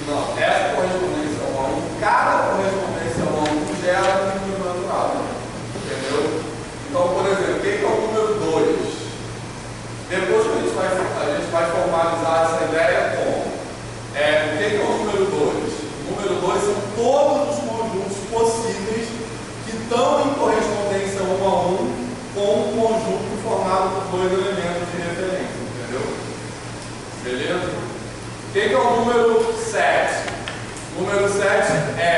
Não, essa correspondência 1 a 1, cada correspondência 1 a 1 gera um número natural. Entendeu? Então, por exemplo, o que é o número 2? Depois que a gente vai formalizar essa ideia como? O que é o número 2? O número 2 são todos os conjuntos possíveis que estão em correspondência 1 a 1 com um conjunto formado por dois elementos de referência. Entendeu? Beleza? O que é o número 7? O número 7 é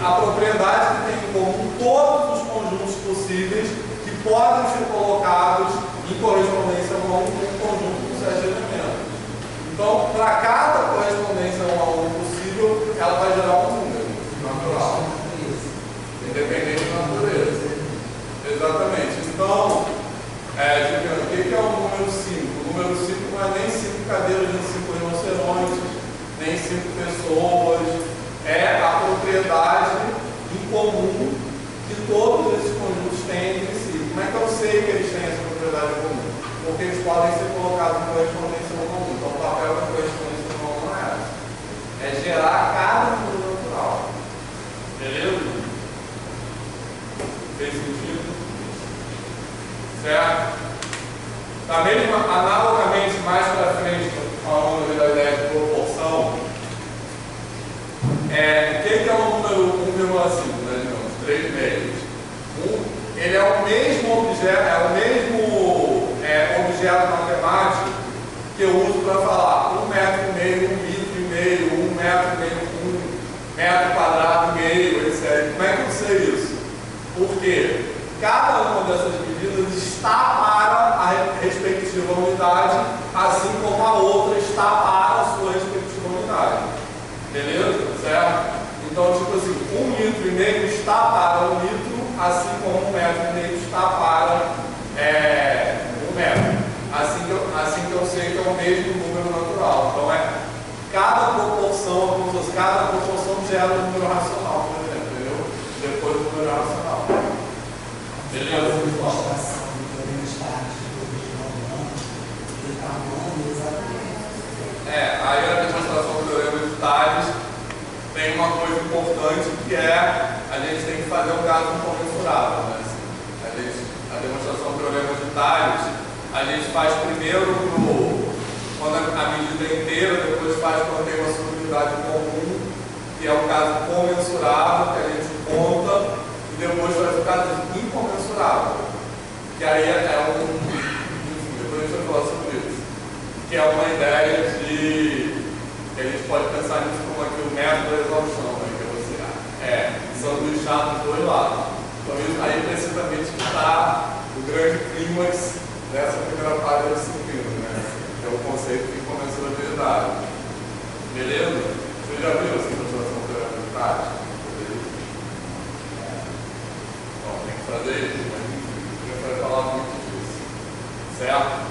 a propriedade que tem em comum todos os conjuntos possíveis que podem ser colocados em correspondência 1 a 1 com um conjunto com 7 elementos. Então, para cada correspondência 1 a 1 possível, ela vai gerar um número natural, independente da natureza. Exatamente. Então, o que é o número 5? O número 5 não é nem 5 cadeiras, nem 5 rinocerontes, nem 5 pessoas. É a propriedade em comum que todos esses conjuntos têm entre si. Como é que eu sei que eles têm essa propriedade em comum? Porque eles podem ser colocados em correspondência 1 a 1. Então, o papel da correspondência 1 a 1 é essa. É gerar cada número natural. Beleza? Fez sentido? Certo? Da mesma, analogamente, mais para frente, falando da ideia de proporção, o que é o número 1,5? Né, digamos, 3 meios. Ele é o mesmo objeto matemático que eu uso para falar 1,5 metro, 1,5 litro, 1 metro quadrado e meio, etc. Como é que eu sei isso? Porque cada uma dessas medidas está para a respectiva unidade, assim como a outra está para a sua respectiva unidade. Beleza? Certo? Então, tipo assim, 1,5 litro está para 1 litro, assim como 1,5 metro está para 1 metro. Assim que eu sei que é o mesmo número natural. Então, cada proporção gera um número racional, por exemplo, entendeu? Depois do número racional. Beleza? Aí a demonstração do teorema de Tales tem uma coisa importante que a gente tem que fazer um caso incomensurável. Né? A demonstração do teorema de Tales, a gente faz primeiro quando a medida é inteira, depois faz quando tem uma subunidade comum, que é o caso comensurável, que a gente conta, e depois faz o caso incomensurável, que aí enfim, depois a gente vai falar sobre isso, que é uma ideia de que a gente pode pensar nisso como aqui o método da exaustão, né, que você sanduichar dos dois lados. Então isso aí precisa escutar o grande clímax dessa primeira parte da disciplina, né, que é o conceito de incomensurabilidade. Beleza? Você já viu essa demonstração prática? Bom, tem que fazer isso, mas a gente vai falar muito disso. Certo?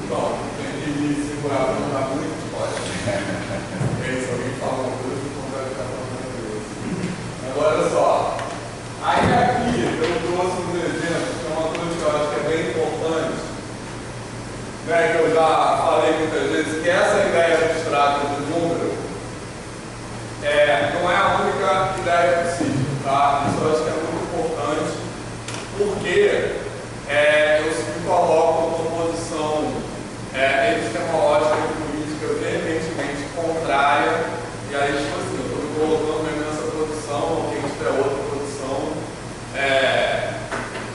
Então, tem que segurar para não dar muito pode. Se alguém fala uma coisa, não vai ficar falando isso. Agora, olha só. Aí aqui eu trouxe uns exemplos, que é uma coisa que eu acho que é bem importante, né, que eu já falei muitas vezes, que essa ideia abstrata de número não é a única ideia possível, tá? Isso eu acho que é muito importante, porque eu me coloco numa posição epistemológica e política veementemente contrária, e aí, tipo assim, eu estou me colocando mesmo nessa posição, quem tiver outra posição,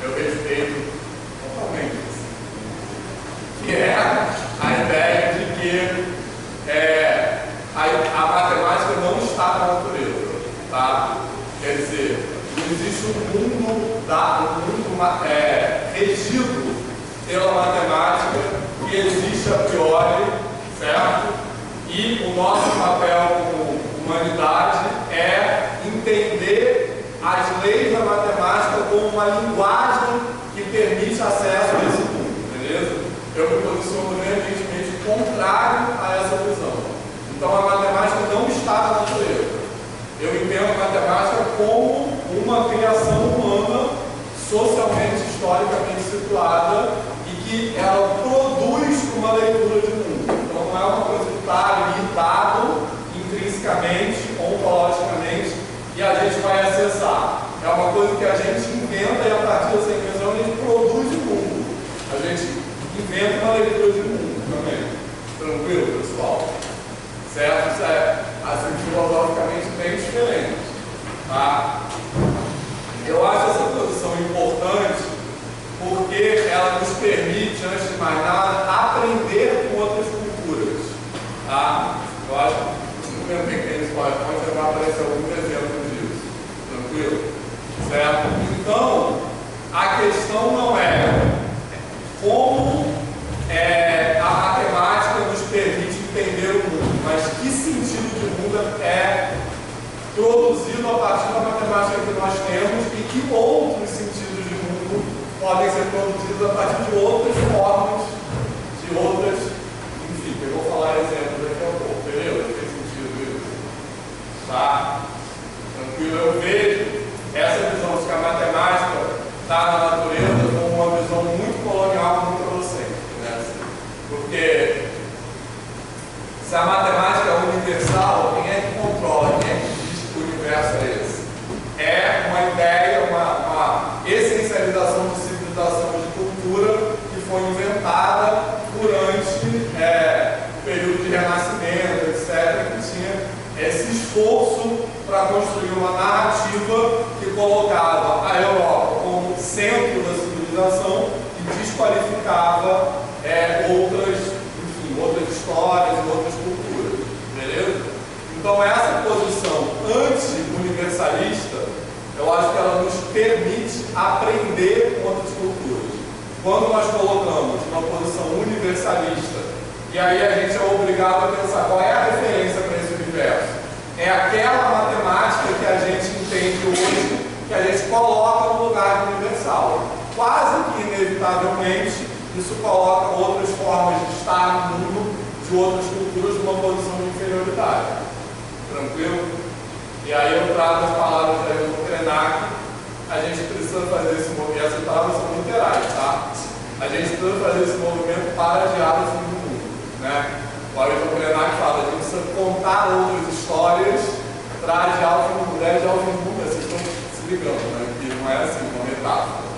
eu respeito totalmente isso. Que é a ideia de que a matemática não está na natureza, tá? Quer dizer, não existe um mundo regido pela matemática que existe a priori, certo? E o nosso papel como humanidade é entender as leis da matemática como uma linguagem que permite acesso a esse mundo, beleza? Eu me posiciono veementemente Então a matemática não está na natureza. Eu entendo a matemática como uma criação humana socialmente, historicamente situada e que ela produz uma leitura de mundo. Então não é uma coisa que está ali dado intrinsecamente, ontologicamente, e a gente vai acessar. É uma coisa que a gente inventa e a partir dessa invenção a gente produz o mundo. A gente inventa uma leitura de mundo também. Tranquilo, pessoal? Certo? Isso é assim, filosoficamente bem diferente. Tá? Eu acho essa posição importante porque ela nos permite, antes de mais nada, aprender com outras culturas. Tá? Eu acho que no momento em que a gente pode vai aparecer alguns exemplos disso. Tranquilo? Certo? Então, a questão não é como a matemática nos permite entender o mundo, mas que sentido de mundo é produzido a partir da matemática que nós temos e que outros sentidos de mundo podem ser produzidos a partir de outras formas, de outras, enfim, eu vou falar exemplos daqui a pouco, beleza? Tem sentido isso? Tá? Tranquilo? Eu vejo essa visão de que a matemática está na natureza como uma visão muito colonial, muito eurocêntrica, né? Porque se a matemática é universal, quem é que controla, quem é que diz que o universo é esse? É uma ideia, uma essencialização de civilização, de cultura que foi inventada durante o período de renascimento, etc., que tinha esse esforço para construir uma narrativa que colocava a Europa como centro da civilização e desqualificava outras histórias e outras culturas, beleza? Então essa posição anti-universalista, eu acho que ela nos permite aprender com outras culturas. Quando nós colocamos uma posição universalista, e aí a gente é obrigado a pensar qual é a referência para esse universo. É aquela matemática que a gente entende hoje, que a gente coloca no lugar de universal. Quase que inevitavelmente, isso coloca outras formas de estar no mundo, de outras culturas, numa posição de inferioridade. Tranquilo? E aí eu trago as palavras da Ailton Krenak. A gente precisa fazer esse movimento, essas palavras são literais, tá? A gente precisa fazer esse movimento para adiar o fim do mundo, né? O Ailton Krenak fala, a gente precisa contar outras histórias para adiar o fim do mundo. Adiar o fim do mundo, vocês estão se ligando, né? Que não é assim, uma metáfora.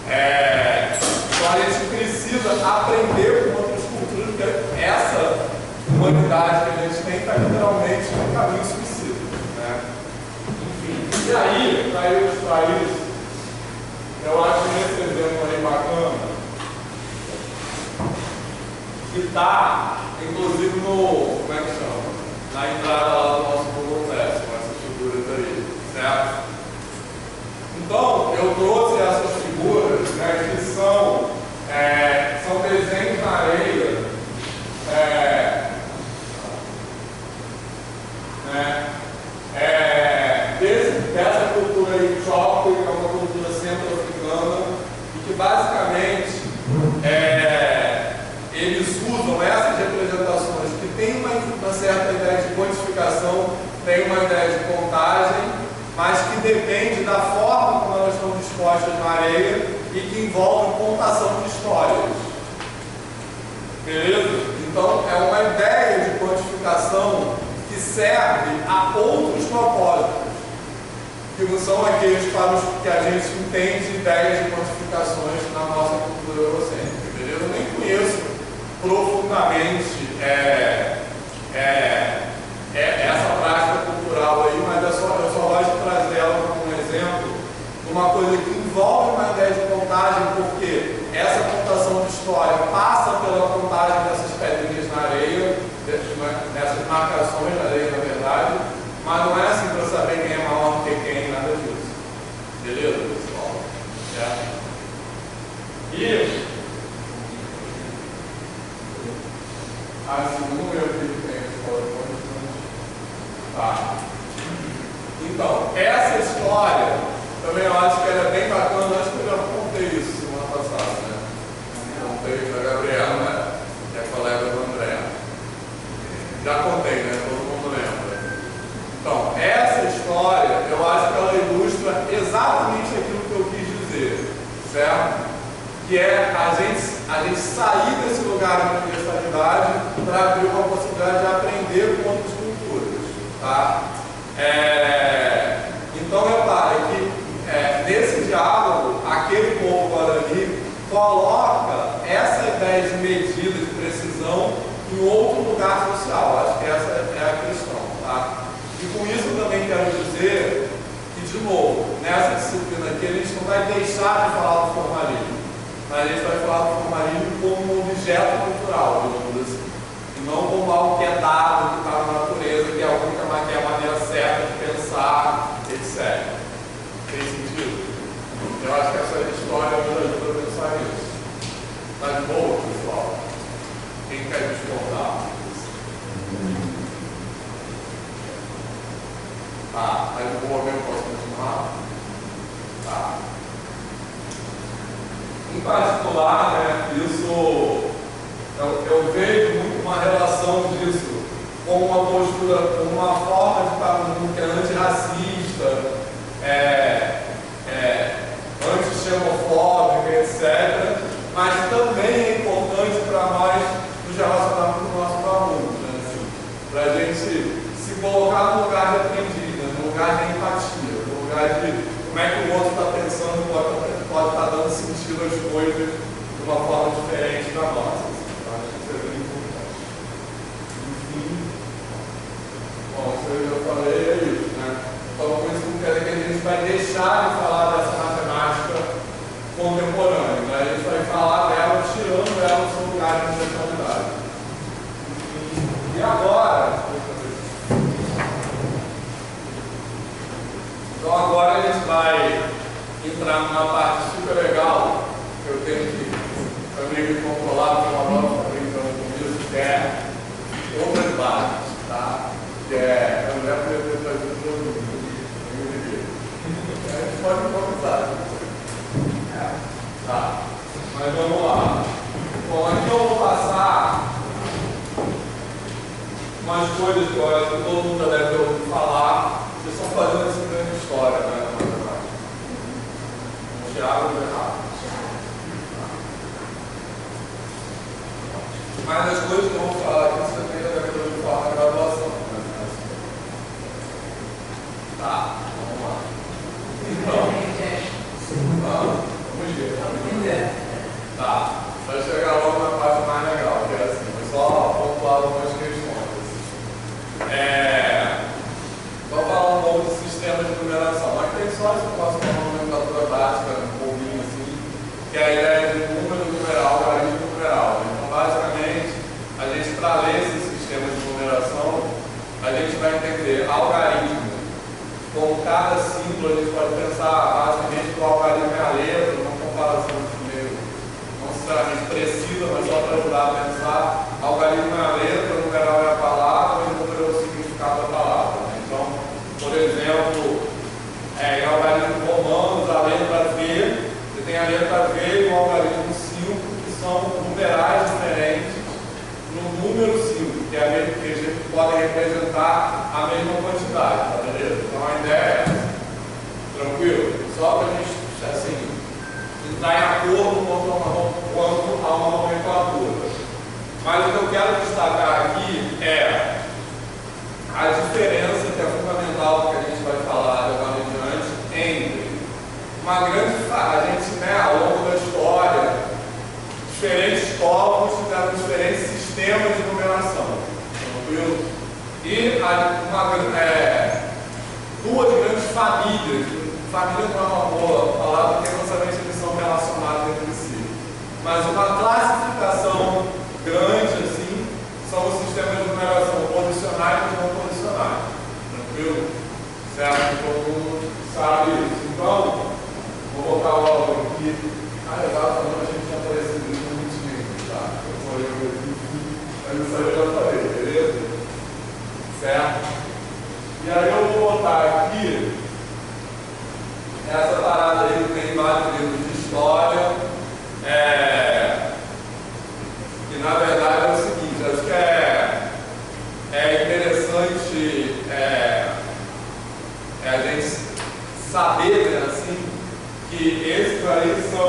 Então a gente precisa aprender com outras culturas, porque essa humanidade que a gente tem está literalmente no caminho suicida, né? Enfim, e aí, para ilustrar isso, eu acho que esse exemplo aí bacana, que está, inclusive, como é que chama? Na entrada lá do nosso Google Maps, com essas figuras aí, certo? Então, eu trouxe essas figuras, né, que são desenhos na areia, dessa cultura aí, Choco, que é uma cultura centro-africana, e que basicamente eles usam essas representações que tem uma certa ideia de quantificação, tem uma ideia de contagem, mas que depende da forma como elas estão dispostas na areia e que envolve contação de histórias. Beleza? Então, é uma ideia de quantificação que serve a outros propósitos, que não são aqueles para os que a gente entende ideias de quantificações na nossa cultura eurocêntrica. Beleza? Eu nem conheço profundamente essa prática cultural aí, mas eu só gosto de trazer ela como um exemplo de uma coisa que envolve uma ideia de contagem, porque essa contação de história passa pela contagem dessas pedrinhas na areia, nessas marcações na areia, na verdade, mas não é assim para saber quem é maior do que quem, nada disso. Beleza, pessoal? Certo? E assim, não eu que tem história. Tá. Então, essa história também eu acho que ela é bem bacana. Acho que eu já contei isso semana passada, né? Contei para a Gabriela, né? Que é colega do André. Já contei, né? que é a gente sair desse lugar de universalidade para abrir uma possibilidade de aprender com outras culturas. Tá? Então, repare que nesse diálogo, aquele povo guarani coloca essa ideia de medida, de precisão, em outro lugar social. Acho que essa é a questão. Tá? E com isso eu também quero dizer que, de novo, nessa disciplina aqui, a gente não vai deixar de falar do formalismo, mas a gente vai falar do formalismo como um objeto cultural, digamos assim, e não como algo que é dado, que está na natureza, que é a única maneira certa de pensar, etc. Tem sentido? Eu acho que essa história nos ajuda a pensar nisso. Tá de boa, pessoal? Quem quer discordar? Tá, tá de boa mesmo? Posso continuar? Tá. Em particular, né, isso eu vejo muito uma relação disso com uma postura, com uma forma de estar no mundo que é antirracista, anti-xenofóbica, etc. Mas também é importante para nós nos relacionarmos com os nossos alunos, né, assim, para a gente se colocar no lugar de aprendiz, né, no lugar de empatia, no lugar de como é que o outro está pensando, pode estar dando sentido às coisas de uma forma diferente da nossa. Então, acho que isso é bem importante. Enfim, bom, isso eu já falei, é isso, né? Então, com isso não quer dizer que a gente vai deixar de falar dessa matemática contemporânea, né? A gente vai falar dela, tirando ela do seu lugar de universalidade. E agora, então agora a gente vai entrar numa parte super legal, que eu tenho que também me controlar, porque eu adoro ficar brincando com isso, que é outras bases, tá? Que é, a mulher poderia ter trazido todo mundo. A gente pode improvisar. Tá, mas vamos lá. Bom, aqui eu vou passar umas coisas que eu acho que todo mundo já deve ter ouvido falar. Vocês estão fazendo essa grande história, né? O Thiago é errado. Mas as coisas que eu vou falar aqui você também já deve ter ouvido falar na graduação. Né? Tá, vamos lá. Então, vamos ver. Tá, vai chegar logo na parte mais legal, que é assim, mas só pontuar algumas questões. Vamos falar um pouco do sistema de numeração. Aqui tem só esse posso falar uma nomenclatura básica, um pouquinho assim, que é a ideia de número numeral, algarismo numeral. Então, basicamente, a gente, para ler esse sistema de numeração, a gente vai entender algarismo. Com cada símbolo, a gente pode pensar basicamente que o algarismo é a letra, uma comparação meio não necessariamente precisa, mas só para ajudar a pensar. Algarismo é a letra, o numeral é a palavra e o número é o significado da palavra. Então, por exemplo, em algarismos romanos, a letra V, você tem a letra V e o algarismo 5, que são numerais diferentes no número 5, que é a mesma que podem representar a mesma quantidade, tá beleza? Então a ideia é essa. Tranquilo? Só para a gente, assim, entrar em acordo quanto a uma nomenclatura. Mas o que eu quero destacar aqui é a diferença que é fundamental, que a gente vai falar de agora em diante, entre uma grande. A gente, né, ao longo da história, diferentes povos tiveram diferentes sistemas de numeração. Tranquilo? E duas grandes famílias. Família não é uma boa palavra, porque não sabemos se eles são relacionados entre si. Mas uma classificação grande, assim, são os sistemas de numeração posicionais e não posicionais. Tranquilo? Certo? Todo mundo sabe isso. Então, vou botar logo aqui. Exatamente, a gente já apareceu isso no vídeo, tá? Mas isso aí eu já falei, beleza? Certo? E aí eu vou botar aqui essa parada aí que tem vários livros de história, que na verdade é o seguinte, acho que é interessante a gente saber, né, assim, que esses aí são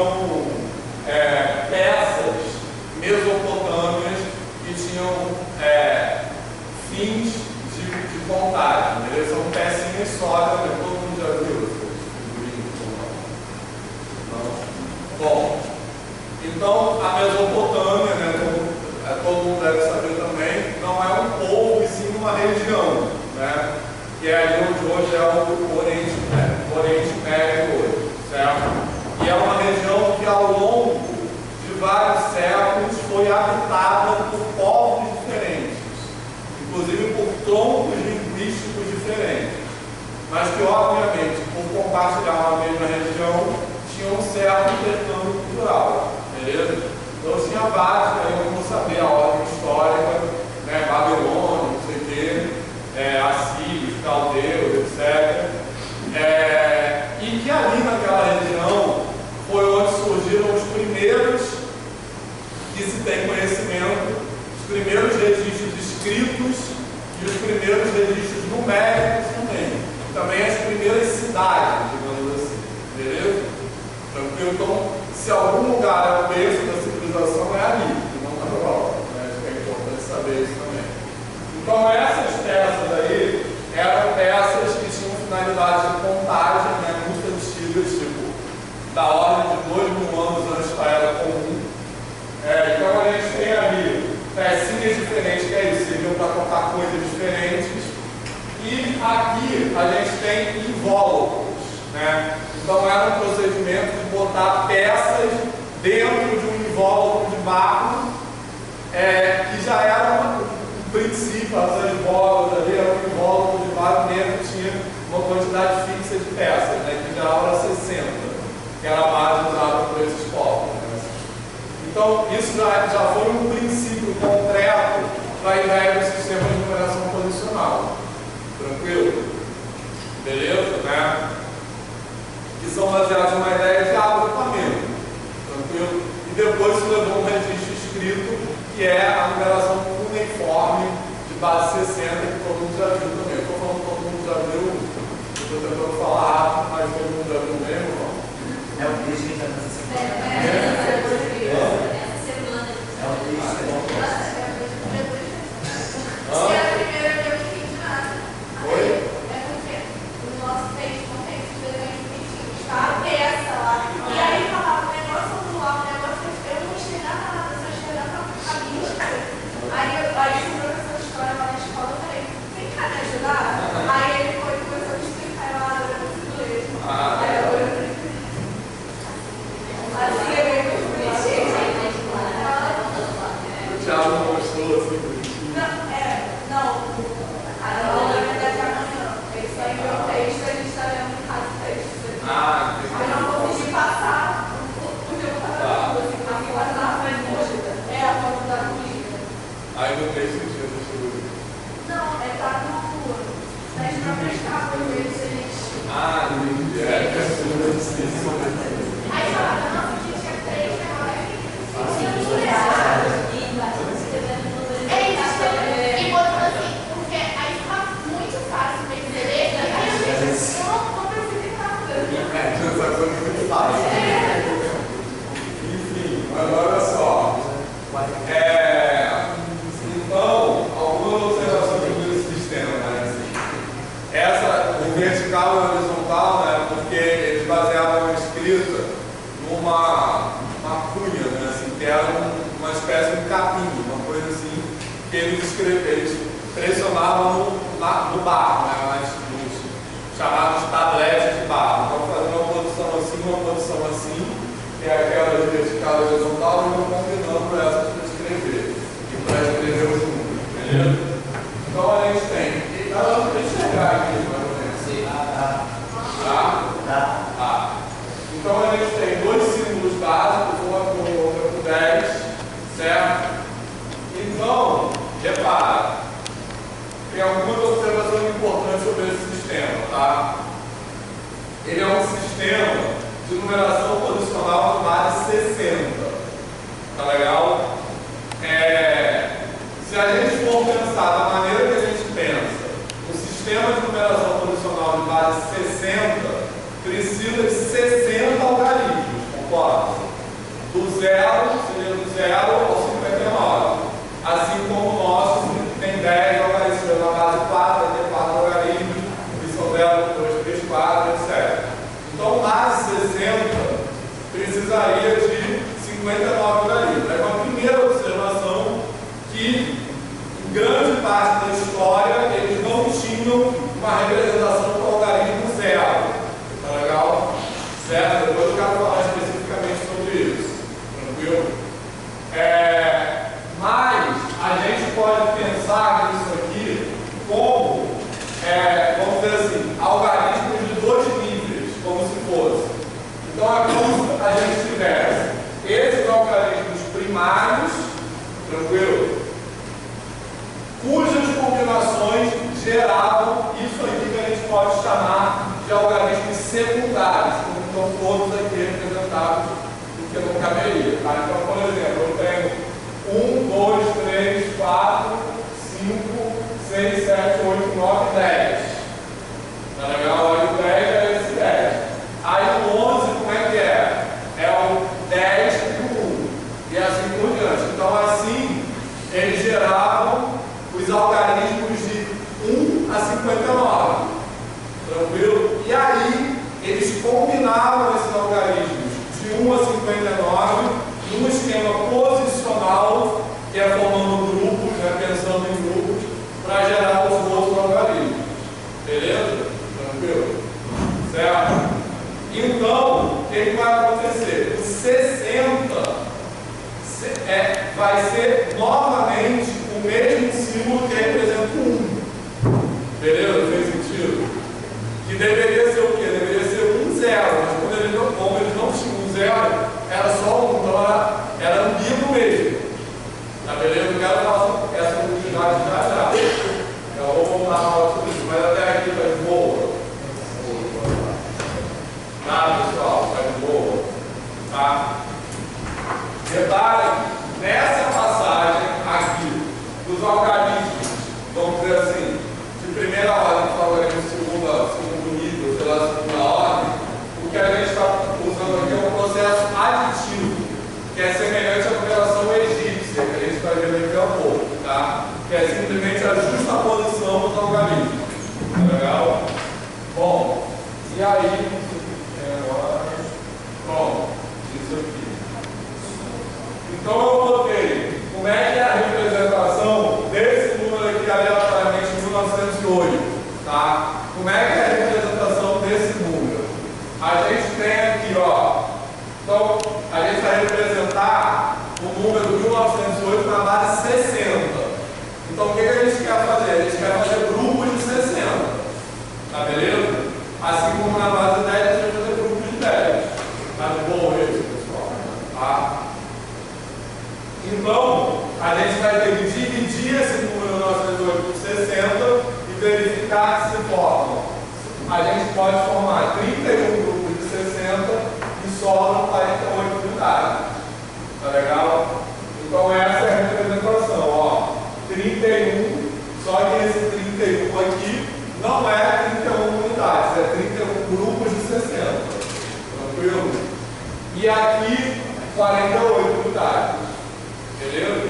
primeiros registros escritos e os primeiros registros numéricos também. Também as primeiras cidades, digamos assim. Beleza? Tranquilo? Então, se algum lugar é o berço da civilização, é ali, e não na Europa. Né? Acho que é importante saber isso também. Então, essas peças aí eram peças que tinham finalidade de contagem, né? Muito antigas, tipo, da ordem de 2000 anos antes da Era Comum. Então, a gente tem ali pecinhas diferentes, que é isso, serviam para contar coisas diferentes. E aqui a gente tem invólucros, né? Então era um procedimento de botar peças dentro de um invólucro de barro, que já era um princípio, as bolas ali, era um invólucro de barro dentro, tinha uma quantidade fixa de peças, né? Que já era 60, que era a base usada por esses povos. Né? Então isso já foi um princípio concreto para a ideia do sistema de numeração posicional. Tranquilo? Beleza, né? Que são baseados numa ideia de agrupamento. Tranquilo? E depois se levou um registro escrito, que é a numeração uniforme de base 60, que todo mundo já viu também. Estou falando que todo mundo já viu, estou tentando falar rápido, mas todo mundo já viu mesmo, não? É o bicho que a gente está nessa semana. Essa semana. É o bicho que a gente Se é a primeira, eu não entendi nada. Oi? É porque o nosso texto não tem esse desenho bonitinho. Está a peça lá. E aí falava o negócio ondulado, o negócio. Eu não enxergava nada, só enxergava a mística. Aí o professor de história lá na escola, eu falei, vem cá me ajudar? Aí ele foi e começou a me explicar lá, era muito inglês. Aí agora eu falei, assim é bem muito bonitinho. O Thiago não mostrou assim, bonitinho. Não. A aula, na verdade, é amanhã. Ele só enviou o texto, a gente está lendo em casa o texto. Entendi. Eu não consegui passar, porque eu estava lendo, assim, mas eu passava a música. A foto da música. Aí no texto tinha deixado. Não, tá nas próprias capas deles, eles... Entendi. Aí falava, não, porque tinha 3, agora é que tinha tudo e botando assim, porque aí fica muito fácil perceber, aí eu não percebi nada. Essa coisa é muito fácil. Enfim, mas olha só. Então, algumas observações sobre esse sistema, né? Essa, o vertical e o horizontal, né? Porque eles baseavam a escrita numa cunha, né? Assim, que era uma espécie de capim, uma coisa assim, que eles pressionavam no barro, né? Nos chamados tabletes de barro. Então, fazendo uma posição assim, que é aquela de vertical e horizontal, e vão combinando essas para escrever. E para escrever os números, beleza? Então a gente tem. E nós vamos enxergar aqui, mais ou menos. Tá? Então a gente tem dois símbolos básicos, um com o outro com 10, certo? Então, repara, tem algumas observações importantes sobre esse sistema, tá? Ele é um sistema de numeração posicional de base 60. Tá legal? Se a gente for pensar da maneira que a gente pensa, o sistema de numeração posicional de base 60 precisa de 60 algarismos, concorda? Do zero, seria do 0 ao 59. Assim como o nosso tem 10 algarismos na base 4, vai ter 4 algarismos, que são 0, 2, 3, 4, etc. Então, base 60 precisaria de 59 algarismos. É uma primeira observação que, em grande parte da história, eles não tinham uma representação com algarismo 0. Tá legal? Certo? Depois eu quero falar especificamente sobre isso. Tranquilo? Mas a gente pode pensar nisso aqui como, vamos dizer assim, algarismos de 2 níveis, como se fosse. Então é como se a gente tivesse esses algarismos primários, tranquilo? Cujas combinações geravam isso aqui que a gente pode chamar de algarismos secundários, como estão todos aqui representados, o que não caberia. Tá? Então, por exemplo, eu tenho 1, 2, 3, 4, geravam os algarismos de 1 a 59. Tranquilo? E aí, eles combinavam esses algarismos de 1 a 59 num esquema posicional, que é formando grupos, né, pensando em grupos, para gerar os outros algarismos. Beleza? Tranquilo? Certo? Então, o que vai acontecer? O 60 vai ser novamente o mesmo símbolo que representa o 1. Beleza? Fez sentido? Que deveria ser o quê? Deveria ser 1, 0. Mas como eles não tinham 1, 0, era só 1. Então era ambíguo mesmo. Tá beleza? Eu quero falar essa unidade já. Eu vou voltar na aula sobre isso, mas até aqui tá de boa. Tá, pessoal? Tá de boa. Tá? Repare, nessa passagem aqui, dos algarismos, vamos dizer assim, de primeira ordem para o segundo nível, pela segunda ordem, o que a gente está usando aqui é um processo aditivo, que é semelhante à operação egípcia, que a gente vai ver daqui a pouco, tá? Que é simplesmente a justaposição dos algarismos. Tá legal? Bom, e aí, pronto, isso aqui. Então eu botei como é que é a representação desse número aqui aleatoriamente em 1908, tá? Como é que é a representação desse número? A gente tem aqui, ó, então a gente vai representar o número 1908 na base 60. Então o que a gente quer fazer? A gente quer fazer grupos de 60, tá beleza? Assim como na base 10 a gente vai fazer grupos de 10. Tá de boa isso, pessoal? Tá? Então, a gente vai ter que dividir esse número 1908 por 60 e verificar que se formam. A gente pode formar 31 grupos de 60 e sobram 48 unidades. Tá legal? Então, essa é a representação. Ó, 31, só que esse 31 aqui não é 31 unidades, é 31 grupos de 60. Tranquilo? E aqui, 48 unidades. Beleza?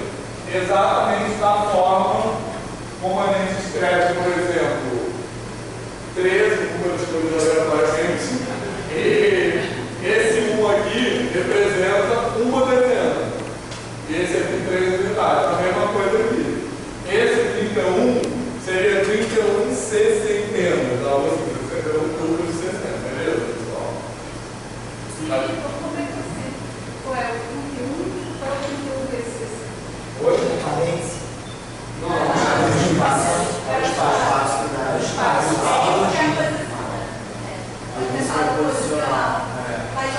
Exatamente da forma como a gente escreve, por exemplo, 13 números todos aleatoriamente, e esse 1 aqui representa uma dezena. E esse aqui 3 unidades. A mesma coisa aqui. Esse 31 seria 31 sessentenas. Então, você escreveu um grupo de 60, beleza, pessoal? Como é que você. Qual é o 31? Qual é o 31 vezes 60? Hoje? Valência. Não, Mas a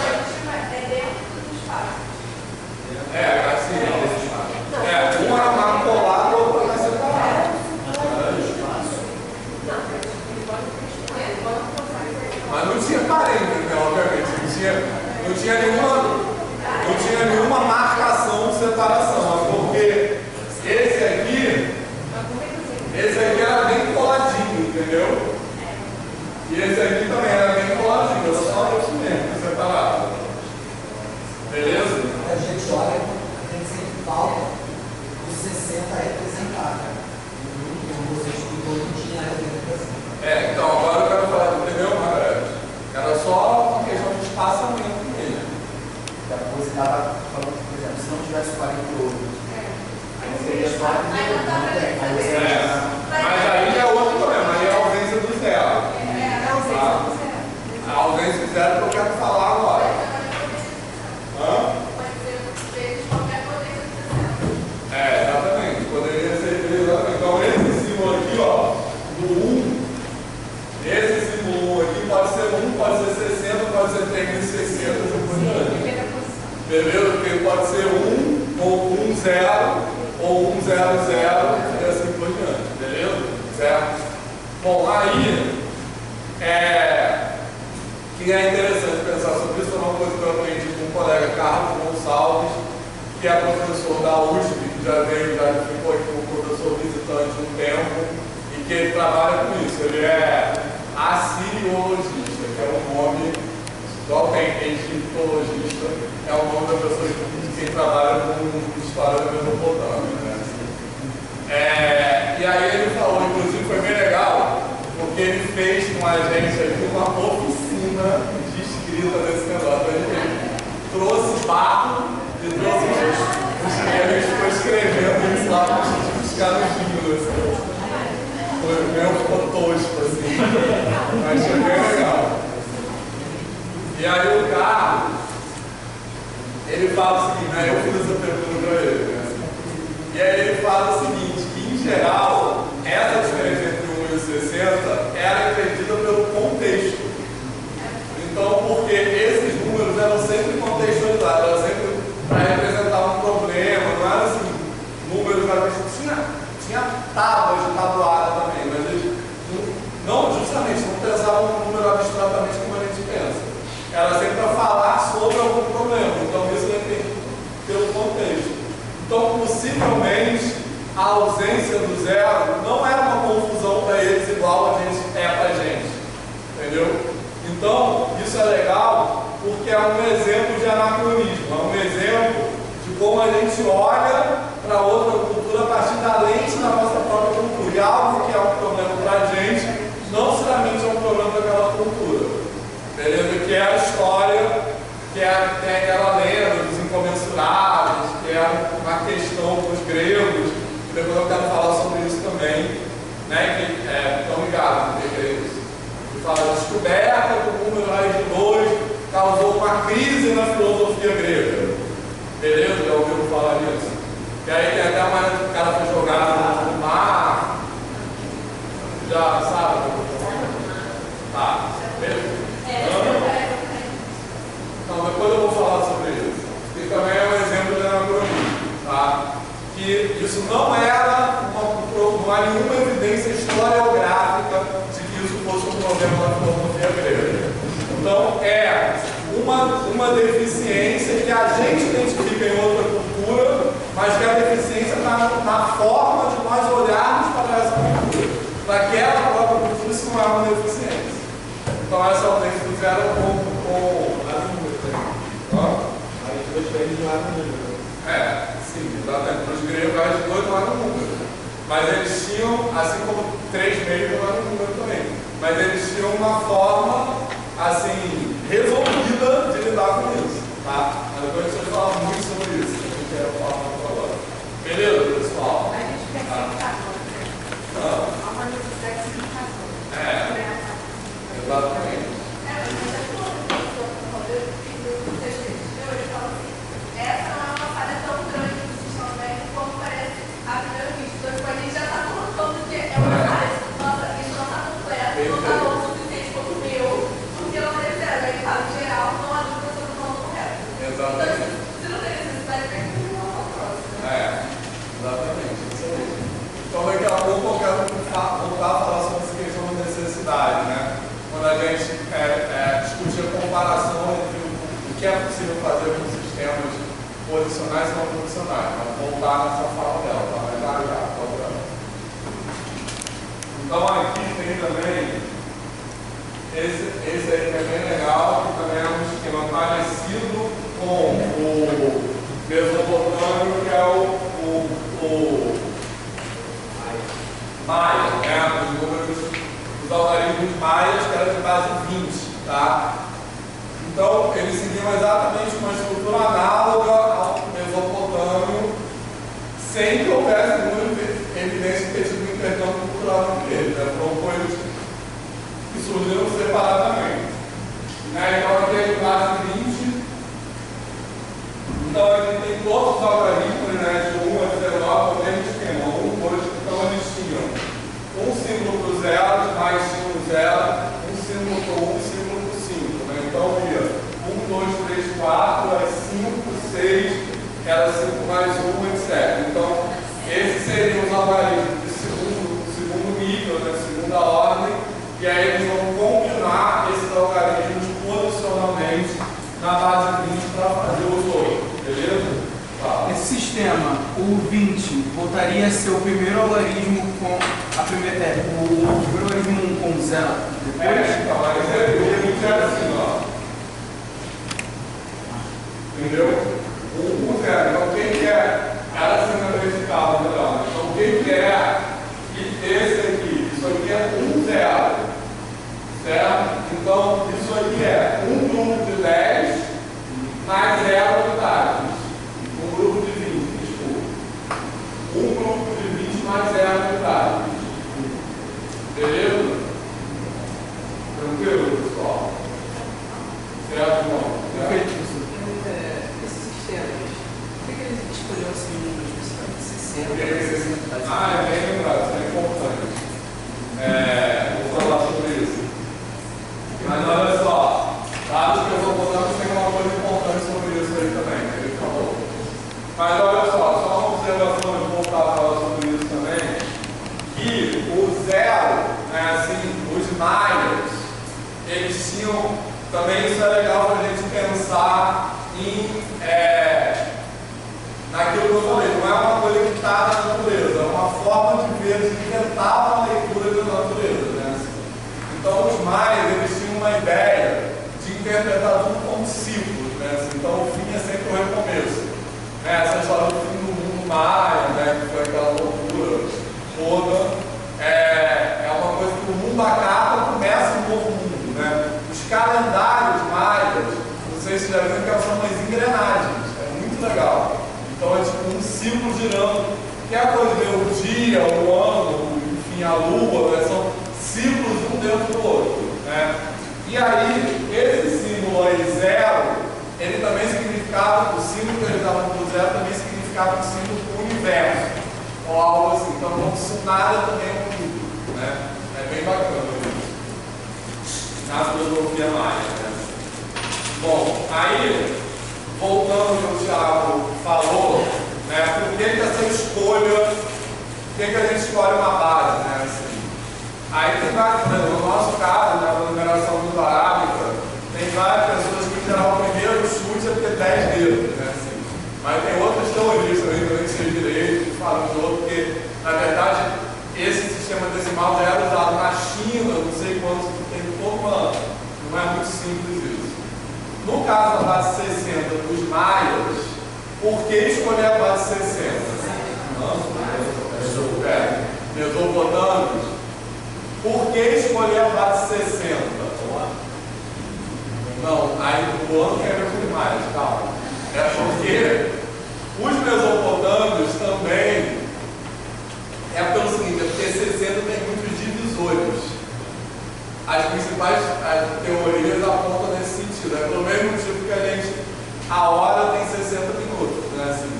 última é dentro do espaço. assim, uma na colada, outra na separada. Mas não tinha parênteses, né, obviamente. Não tinha nenhuma marcação de separação, porque esse aqui era bem coladinho, entendeu? E esse aqui também era bem coladinho, era só isso mesmo, separado. Beleza? A gente olha, a gente sempre falta os 60 representados. Como você explicou, não tinha representação. Então agora eu quero falar, entendeu, Margareth? Era só uma questão de espaçamento mesmo. Depois você estava falando, por exemplo, se não tivesse 48, aí seria só Mas aí é outro problema, aí é a ausência do zero. A ausência do zero que eu quero falar agora. Exatamente, poderia ser exatamente. Então esse símbolo aqui, ó, do 1, esse símbolo 1 aqui pode ser 1, pode ser 60, pode ser 360 e por diante. Beleza? Porque pode ser 1 ou 1, 0 ou 1, 0, 0 e assim por diante. Beleza? Certo? Bom, aí que é interessante pensar sobre isso, foi uma coisa que eu aprendi com um colega, Carlos Gonçalves, que é professor da USP, que já ficou aqui como professor visitante um tempo, e que ele trabalha com isso. Ele é assiriologista, que é um nome, igual tem egiptologista, é o nome da pessoa de quem trabalha com história da Mesopotâmia, né? com a gente aqui uma oficina de escrita desse negócio. A gente trouxe barro e trouxe e a gente foi escrevendo isso lá com os canudinhos, assim. Foi meio tosco, assim. Mas foi bem legal. E aí o cara, ele fala o seguinte, né? Eu fiz essa pergunta para ele, né? E aí ele fala o seguinte, que em geral, essa diferença entre 1 e o 60 era entendida pelo contexto. Então, porque esses números eram sempre contextualizados, eram sempre para representar um problema, não era assim, números, tinha tábuas de tabuada também, mas eles não, justamente, não pensavam no número abstratamente como a gente pensa. Era sempre para falar sobre algum problema, então isso é entendido pelo contexto. Então, possivelmente, a ausência do zero não era uma confusão para eles igual a gente é para a gente, entendeu? Então, isso é legal porque é um exemplo de anacronismo, é um exemplo de como a gente olha para outra cultura a partir da lente da nossa própria cultura. E algo que é um problema para a gente, não necessariamente é um problema daquela cultura. Beleza? Que é a história, que tem aquela lenda dos incomensuráveis, que é uma questão para os gregos, que depois eu quero falar sobre isso também, né? Que estão ligados no que é isso. Que fala a descoberta do número raiz de 2 causou uma crise na filosofia grega. Beleza? Já ouviram falar disso? E aí tem até uma que o cara foi jogado no mar. Já sabe? Tá, beleza? Não, depois eu vou falar sobre isso. E também é um exemplo de anacronismo, tá? Que isso não era não há nenhuma evidência historiográfica de que isso fosse um problema na filosofia grega. Então, é uma deficiência que a gente identifica em outra cultura, mas que a deficiência está na forma de nós olharmos para essa cultura. Para aquela própria cultura, isso não é uma deficiência. Então, essa ausência do zero com as números. A gente vai diferente de lá no número. Sim, exatamente. Para os gregos, as duas não eram número. Mas eles tinham, assim como 3 meios não eram número também, mas eles tinham uma forma, assim, resolvida de lidar com isso, tá? Mas depois a gente fala muito sobre isso, que a gente quer falar muito agora. Beleza, pessoal? A gente percebe que agora. A maneira de significação. Exatamente. Essa não é uma falha tão grande do sistema médico como parece a primeira vista. Então, a gente já está colocando que é uma falha. Nossa, isso não está completo, não está bom o suficiente como o meu, porque não é zero. Aí, fala, em geral, não há dúvida sobre o nome correto. Exatamente. Então, se não tem necessidade, tem que ter uma próxima. Exatamente, isso aí. Então, daqui a pouco eu quero voltar a falar sobre essa questão de necessidade, né? Quando a gente discute a comparação entre o que é possível fazer com sistemas posicionais e não posicionais. Vamos voltar nessa fala dela, tá? Mas já, então aqui tem também esse aí que é bem legal, que também é um esquema parecido com o mesopotâmico, que é o Maia, né? Os números dos algarismos maias, que era de base 20, tá? Então, eles seguiam exatamente uma estrutura análoga ao mesopotâmico, sem que houvesse muita evidência de ter tido um intercâmbio cultural entre eles, né? Foram coisas que surgiram separadamente. Então, aqui é de base 20. Então, aqui tem todos os algarismos, né? De 1 a 19, o mesmo esquema. 1, 2, então eles tinham um símbolo para o zero, mais símbolo zero, um símbolo para o 1, símbolo para o 5. Né? Então, ia 1, 2, 3, 4, aí 5, 6, era 5 mais 1, etc. Então, esses seriam os algarismos de segundo nível, né? Segunda ordem, e aí eles vão combinar esses algarismos posicionalmente na base 20 para fazer os outros, beleza? Esse sistema, o 20, voltaria a ser o primeiro algarismo com a primeira, o primeiro algarismo com zero depois? Então, mas o 20 era assim, ó. Entendeu? O zero. Então, quem que é? Era assim na vertical, então. Então, quem que é? E esse aqui, isso aqui é 1, 0. que é um grupo de 10 mais 0 unidades. Um grupo de 20, desculpa. Um grupo de 20 mais 0 unidades. Beleza? Tranquilo, pessoal? Certo, irmão? Esses sistemas, por que ele escolheu esse número de 60, é bem lembrado, isso é importante. Vou falar sobre isso. Mas olha só, dados que eu estou botando, tem uma coisa importante sobre isso aí também, que ele falou. Mas olha só uma observação, eu vou voltar a falar sobre isso também, que o zero, né, assim, os maias, eles tinham, também isso é legal para a gente pensar naquilo que eu falei, não é uma coisa que está na natureza, é uma forma de ver, de tentar uma leitura da natureza. Né? Então, os maias, eles tinham uma ideia de interpretar tudo como ciclos. Né? Então, o fim é sempre o recomeço. Né? Essa história do fim do mundo maia, né? Que foi aquela loucura toda, é uma coisa que o mundo acaba, começa um novo mundo. Né? Os calendários maias, não sei se já viram que são umas engrenagens, é muito legal. Então é tipo um ciclo girando, que é a coisa de ver o dia, o ano, enfim, a lua, né? São ciclos um dentro do outro. Né? E aí, esse símbolo aí, zero, ele também significava, o símbolo que eles davam para o zero também significava o símbolo do universo, ou algo assim. Então, como se nada também é tudo. Né? É bem bacana isso. Na filosofia maia. Né? Bom, aí, voltando ao que o Thiago falou, né, por que essa escolha, por que a gente escolhe uma base, né, assim. Aí tem vários, no nosso caso, na numeração muito arábica, tem várias pessoas que, em geral, o primeiro chute é ter 10 dedos, né, assim. Mas tem outras teorias também, que sei direito, que falam de outro, porque, na verdade, esse sistema decimal já era usado na China, não sei quantos, tem todo uma, não é muito simples isso. No caso da base 60 dos maias, por que escolher a base 60? Mesopotâmios. Por que escolher a base 60? Não, aí o ano quer ver com os maias, calma. É porque os mesopotâmios também é pelo seguinte, é porque 60 tem muitos divisores. As principais teorias apontam nesse sentido. É pelo mesmo motivo que a hora tem 60 minutos. Né, assim.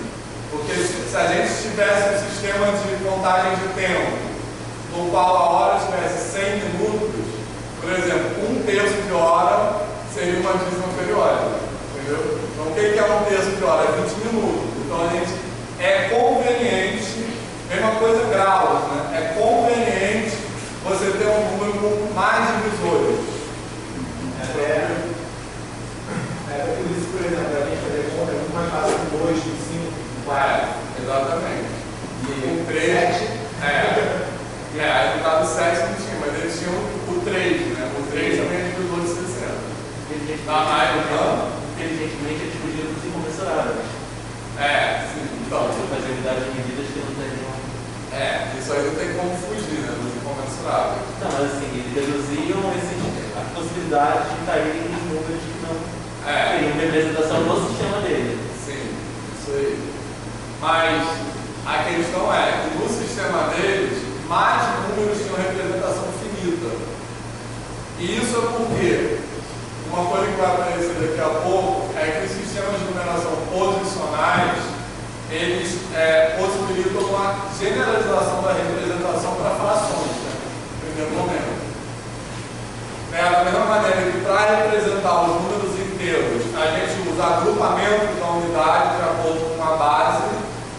Porque se a gente tivesse um sistema de contagem de tempo, no qual a hora tivesse 100 minutos, por exemplo, um terço de hora seria uma dízima periódica. Entendeu? Então, o que é um terço de hora? É 20 minutos. Então, é conveniente, mesma coisa graus, né? É conveniente você ter um número com mais divisores. Por isso, por exemplo, a gente fazer conta é muito mais fácil com 2, com 5, com 4. Exatamente. E com 3. Aí no caso do 7 não tinha, mas eles tinham o 3, né? O 3 também é divisor de 60. Inteligentemente é dividido por 5 mensuráveis. Sim. Então, você fazer unidades de medidas que não teriam. Isso aí não tem como fugir, né? Dos incomensuráveis. Não, mas assim, eles deduziam a possibilidade de caírem em números que não teriam uma representação no sistema dele. Sim, isso aí. Mas a questão é que no sistema deles, mais números tinham representação finita. E isso é porque uma coisa que vai aparecer daqui a pouco é que os sistemas de numeração posicionais eles possibilitam uma generalização da representação para frações, né, no primeiro momento. Da mesma maneira que para representar os números inteiros, a gente usa agrupamento da unidade de acordo com a base,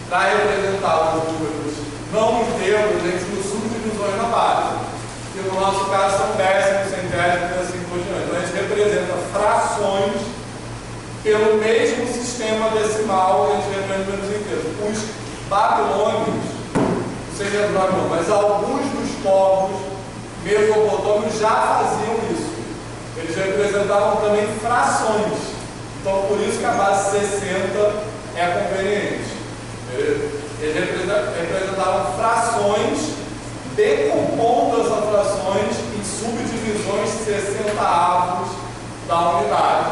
para representar os números não inteiros, a gente usa subdivisões na base, que no nosso caso são décimos, centésimos e assim por diante. Então a gente representa frações pelo mesmo sistema decimal que a gente representa números inteiros. Os babilônios, não sei se é Babilônia, mas alguns dos povos mesopotâmios já faziam isso. Eles representavam também frações. Então, por isso que a base 60 é conveniente. Eles representavam frações, decompondo essas frações em subdivisões de 60 avos da unidade.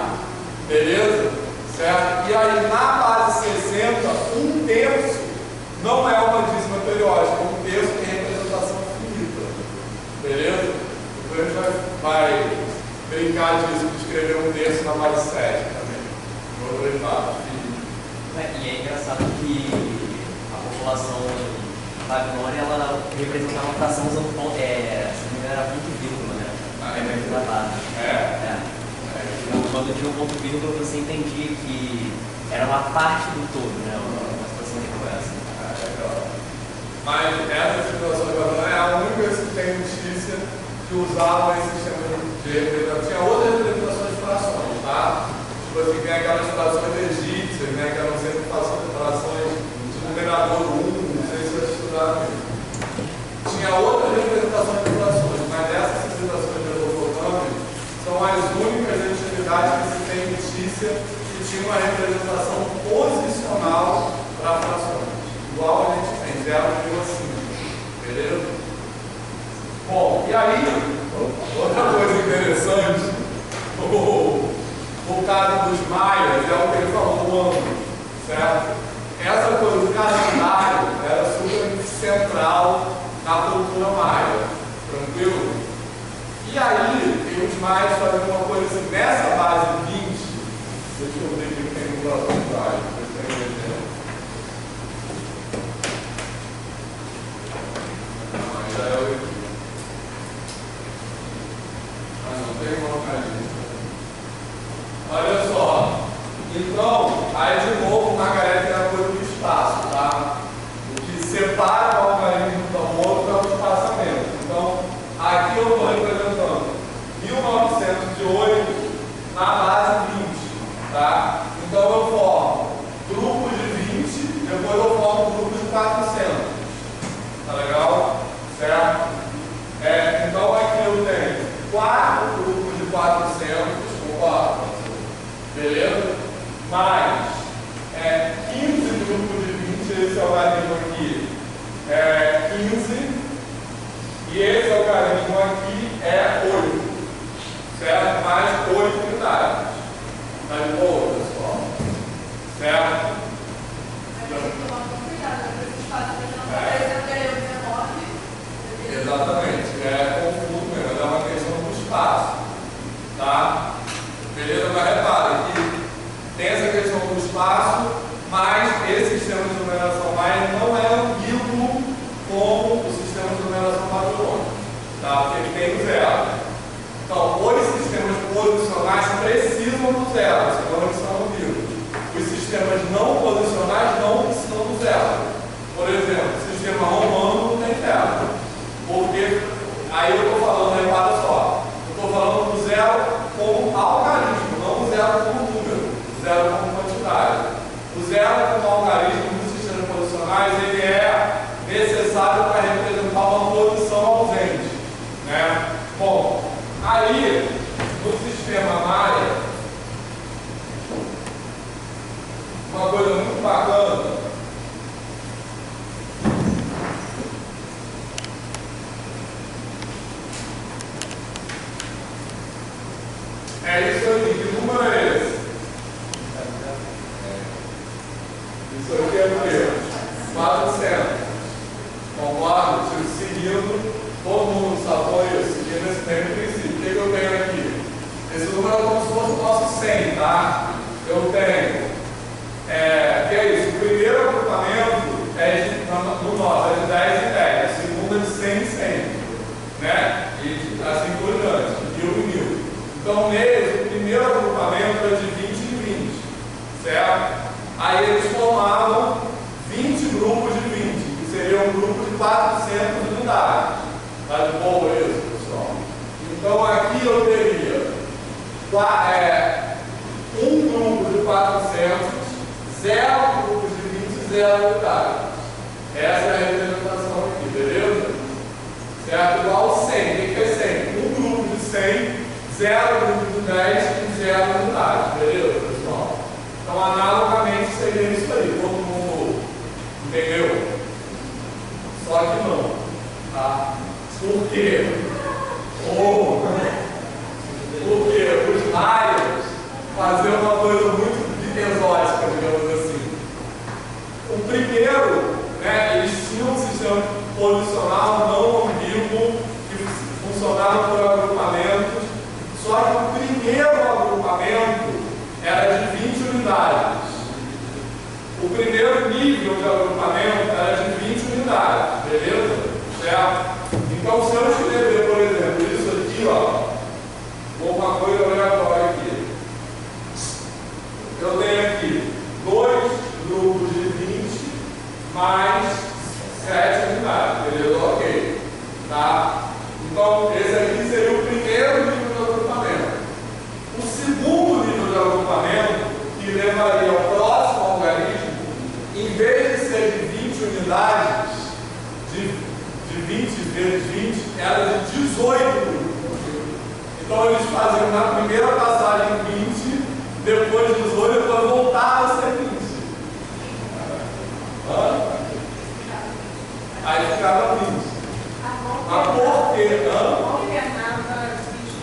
Beleza? Certo? E aí, na base 60, 1/3 não é uma dízima periódica, 1/3 tem representação finita. Beleza? Então a gente vai brincar disso, de escrever 1/3 na base 7 também. No outro etapa. E é engraçado que a população babilônia ela representava uma fração usando ponto, se não me engano, era ponto e vírgula, né? Da base. Quando tinha um ponto e vírgula, você entendia que era uma parte do todo, né? Uma situação de conversa. Mas essa situação de babilônia é a única que tem notícia que usava esse sistema de representação. Tinha outras representações de frações, tá? Tipo assim, tem aquelas frações egípcias, né? Que eram sempre frações de numerador 1, não sei se vocês estudaram isso. Tinha outras representações de frações, mas essas representações de Mesopotâmia são as únicas atividades que se tem notícia que tinha uma representação posicional para frações. Igual a gente tem, 0,5. Beleza? Bom, e aí, outra coisa interessante, o caso dos maias, é o que ele falou no ângulo, certo? Essa coisa do calendário era super central na cultura maia, tranquilo? E aí, os maias fazendo uma coisa assim, nessa base 20, deixa eu ver aqui que tem no próximo slide, para vocês terem um exemplo. Já é o aqui. Não tem uma localização. Olha só. Então, aí de novo, o Margarete tem a coisa do espaço, tá? O que separa o organismo do outro é o espaçamento. Então, aqui eu estou representando 1908 na base 20, tá? Então eu formo grupos de 20, depois eu formo grupos de 400. Tá legal? Certo? Então aqui eu tenho 4 grupos de 400, opa, beleza? Mais 15 grupos de 20, esse algarismo aqui 15, e esse algarismo aqui 8, certo? Mais 8 unidades. Tá de boa, pessoal? Certo? Exatamente, confuso mesmo, é uma questão do espaço, tá? Beleza? Mas repara que tem essa questão do espaço, mas esse sistema de numeração maia não é ambíguo como o sistema de numeração babilônico, tá? Porque ele tem o zero. Então, os sistemas posicionais precisam do zero, senão eles são ambíguos. Os sistemas não posicionais não precisam do zero. Por exemplo, o sistema romano não tem zero. Porque aí eu estou falando, repara só, eu estou falando do zero como algarismo, não o zero como número, o zero como quantidade. O zero como algarismo dos sistemas posicionais, ele é necessário para representar uma posição ausente, né? Bom, aí no sistema maia, uma coisa muito bacana é isso aqui. Que número é esse? Isso aqui é o quê? 400. Concordo? Seguindo, todo mundo sacou isso? Seguindo esse mesmo princípio. O que eu tenho aqui? Esse número é como se fosse o nosso 100, tá? Eu tenho. Que é isso? O primeiro agrupamento no nosso é de 10 em 10. O segundo é de 100 em 100. Né? E assim por diante. 1000 em 1000. Então, neles, o primeiro agrupamento é de 20 em 20, certo? Aí eles formavam 20 grupos de 20, que seria um grupo de 400 unidades. Tá de boa isso, pessoal? Então, aqui eu teria um grupo de 400, 0 grupos de 20 e 0 unidades. Essa é a representação aqui, beleza? Certo? Igual 100. O que é 100? Um grupo de 100, 0 grupo de 10 e 0 unidades, beleza, pessoal? Então, analogamente, seria isso aí. Todo mundo entendeu? Só que não. Tá? Por quê? Porque os maias Então, se eu escrever, por exemplo, isso aqui, ó, uma coisa aleatória aqui. Eu tenho aqui 2 grupos de 20 mais 7 unidades, beleza? Ok. Tá? Então, esse aqui seria o primeiro nível de agrupamento. O segundo nível de agrupamento, que levaria ao próximo algarismo, em vez de ser de 20 unidades, de 20 vezes 20, era de 18 grupos. Então, eles faziam na primeira passagem 20, depois 18, depois voltava a ser 20. Aí ficava 20. Mas por quê?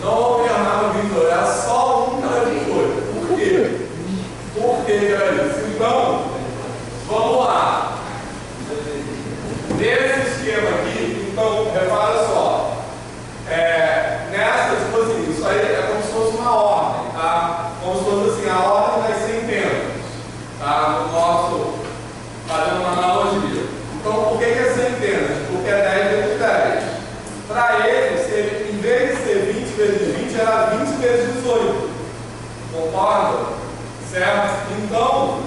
Não alternava 22, era só um cada 18. Por quê? Por que era isso? Então, vamos lá. Nesse esquema aqui, então, repara só. Nessa, tipo assim, isso aí é como se fosse uma ordem, tá? Como se fosse assim, a ordem das centenas, tá? No nosso, fazendo uma analogia. Então, por que é centenas? Porque é 10 vezes 10. Para eles, em vez de ser 20 vezes 20, era 20 vezes 18. Concorda? Certo? Então,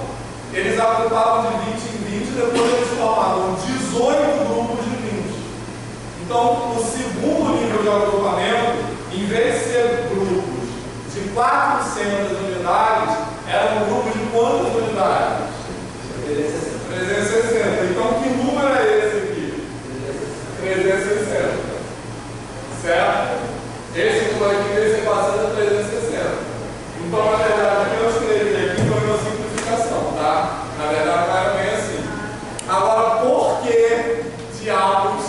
eles agrupavam de 20 em 20, depois eles formavam 18 grupos de 20. Então, o segundo nível de agrupamento, em vez de ser grupos de 400 unidades, eram grupos de quantas unidades? 360. Então, que número é esse aqui? 360. Certo? Esse número aqui vai ser passado a 360. Então, na verdade, o que eu escrevi aqui foi uma simplificação, tá? Na verdade, não era bem assim. Agora, por que diabos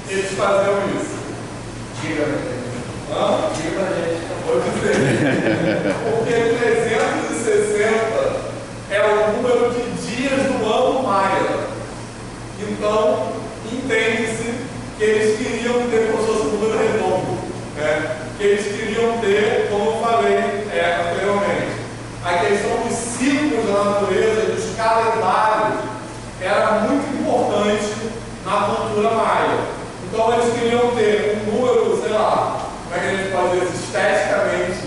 eles faziam isso? Diga pra gente. Diga pra gente. Vou dizer. Porque 360 é o número de dias do ano maia. Então, entende-se que eles queriam ter como se fosse um número redondo. Né? Que eles queriam ter, como eu falei anteriormente, a questão dos ciclos da natureza e dos calendários era muito importante na cultura maia. Então eles queriam ter um número, sei lá, como é que a gente pode dizer esteticamente,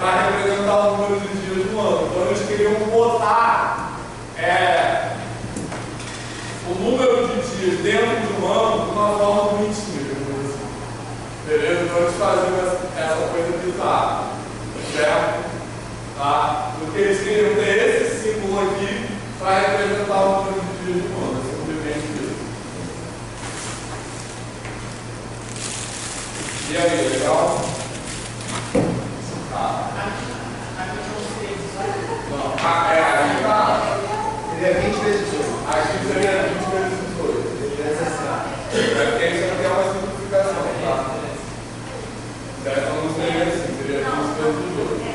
para representar o número de dias do ano. Então eles queriam botar o número de dias dentro de um ano de uma forma bonitinha, digamos assim. Beleza? Então eles faziam essa coisa bizarra. Certo? Tá? Porque eles queriam ter esse símbolo aqui para representar o número de dias do ano. É simplesmente isso. E aí, legal? Tá. Não, aqui tá. Seria 20 vezes 18. Aqui seria 20 vezes 18. Porque isso aqui é uma simplificação, tá? Certo? Não seria assim, seria 20 vezes 18.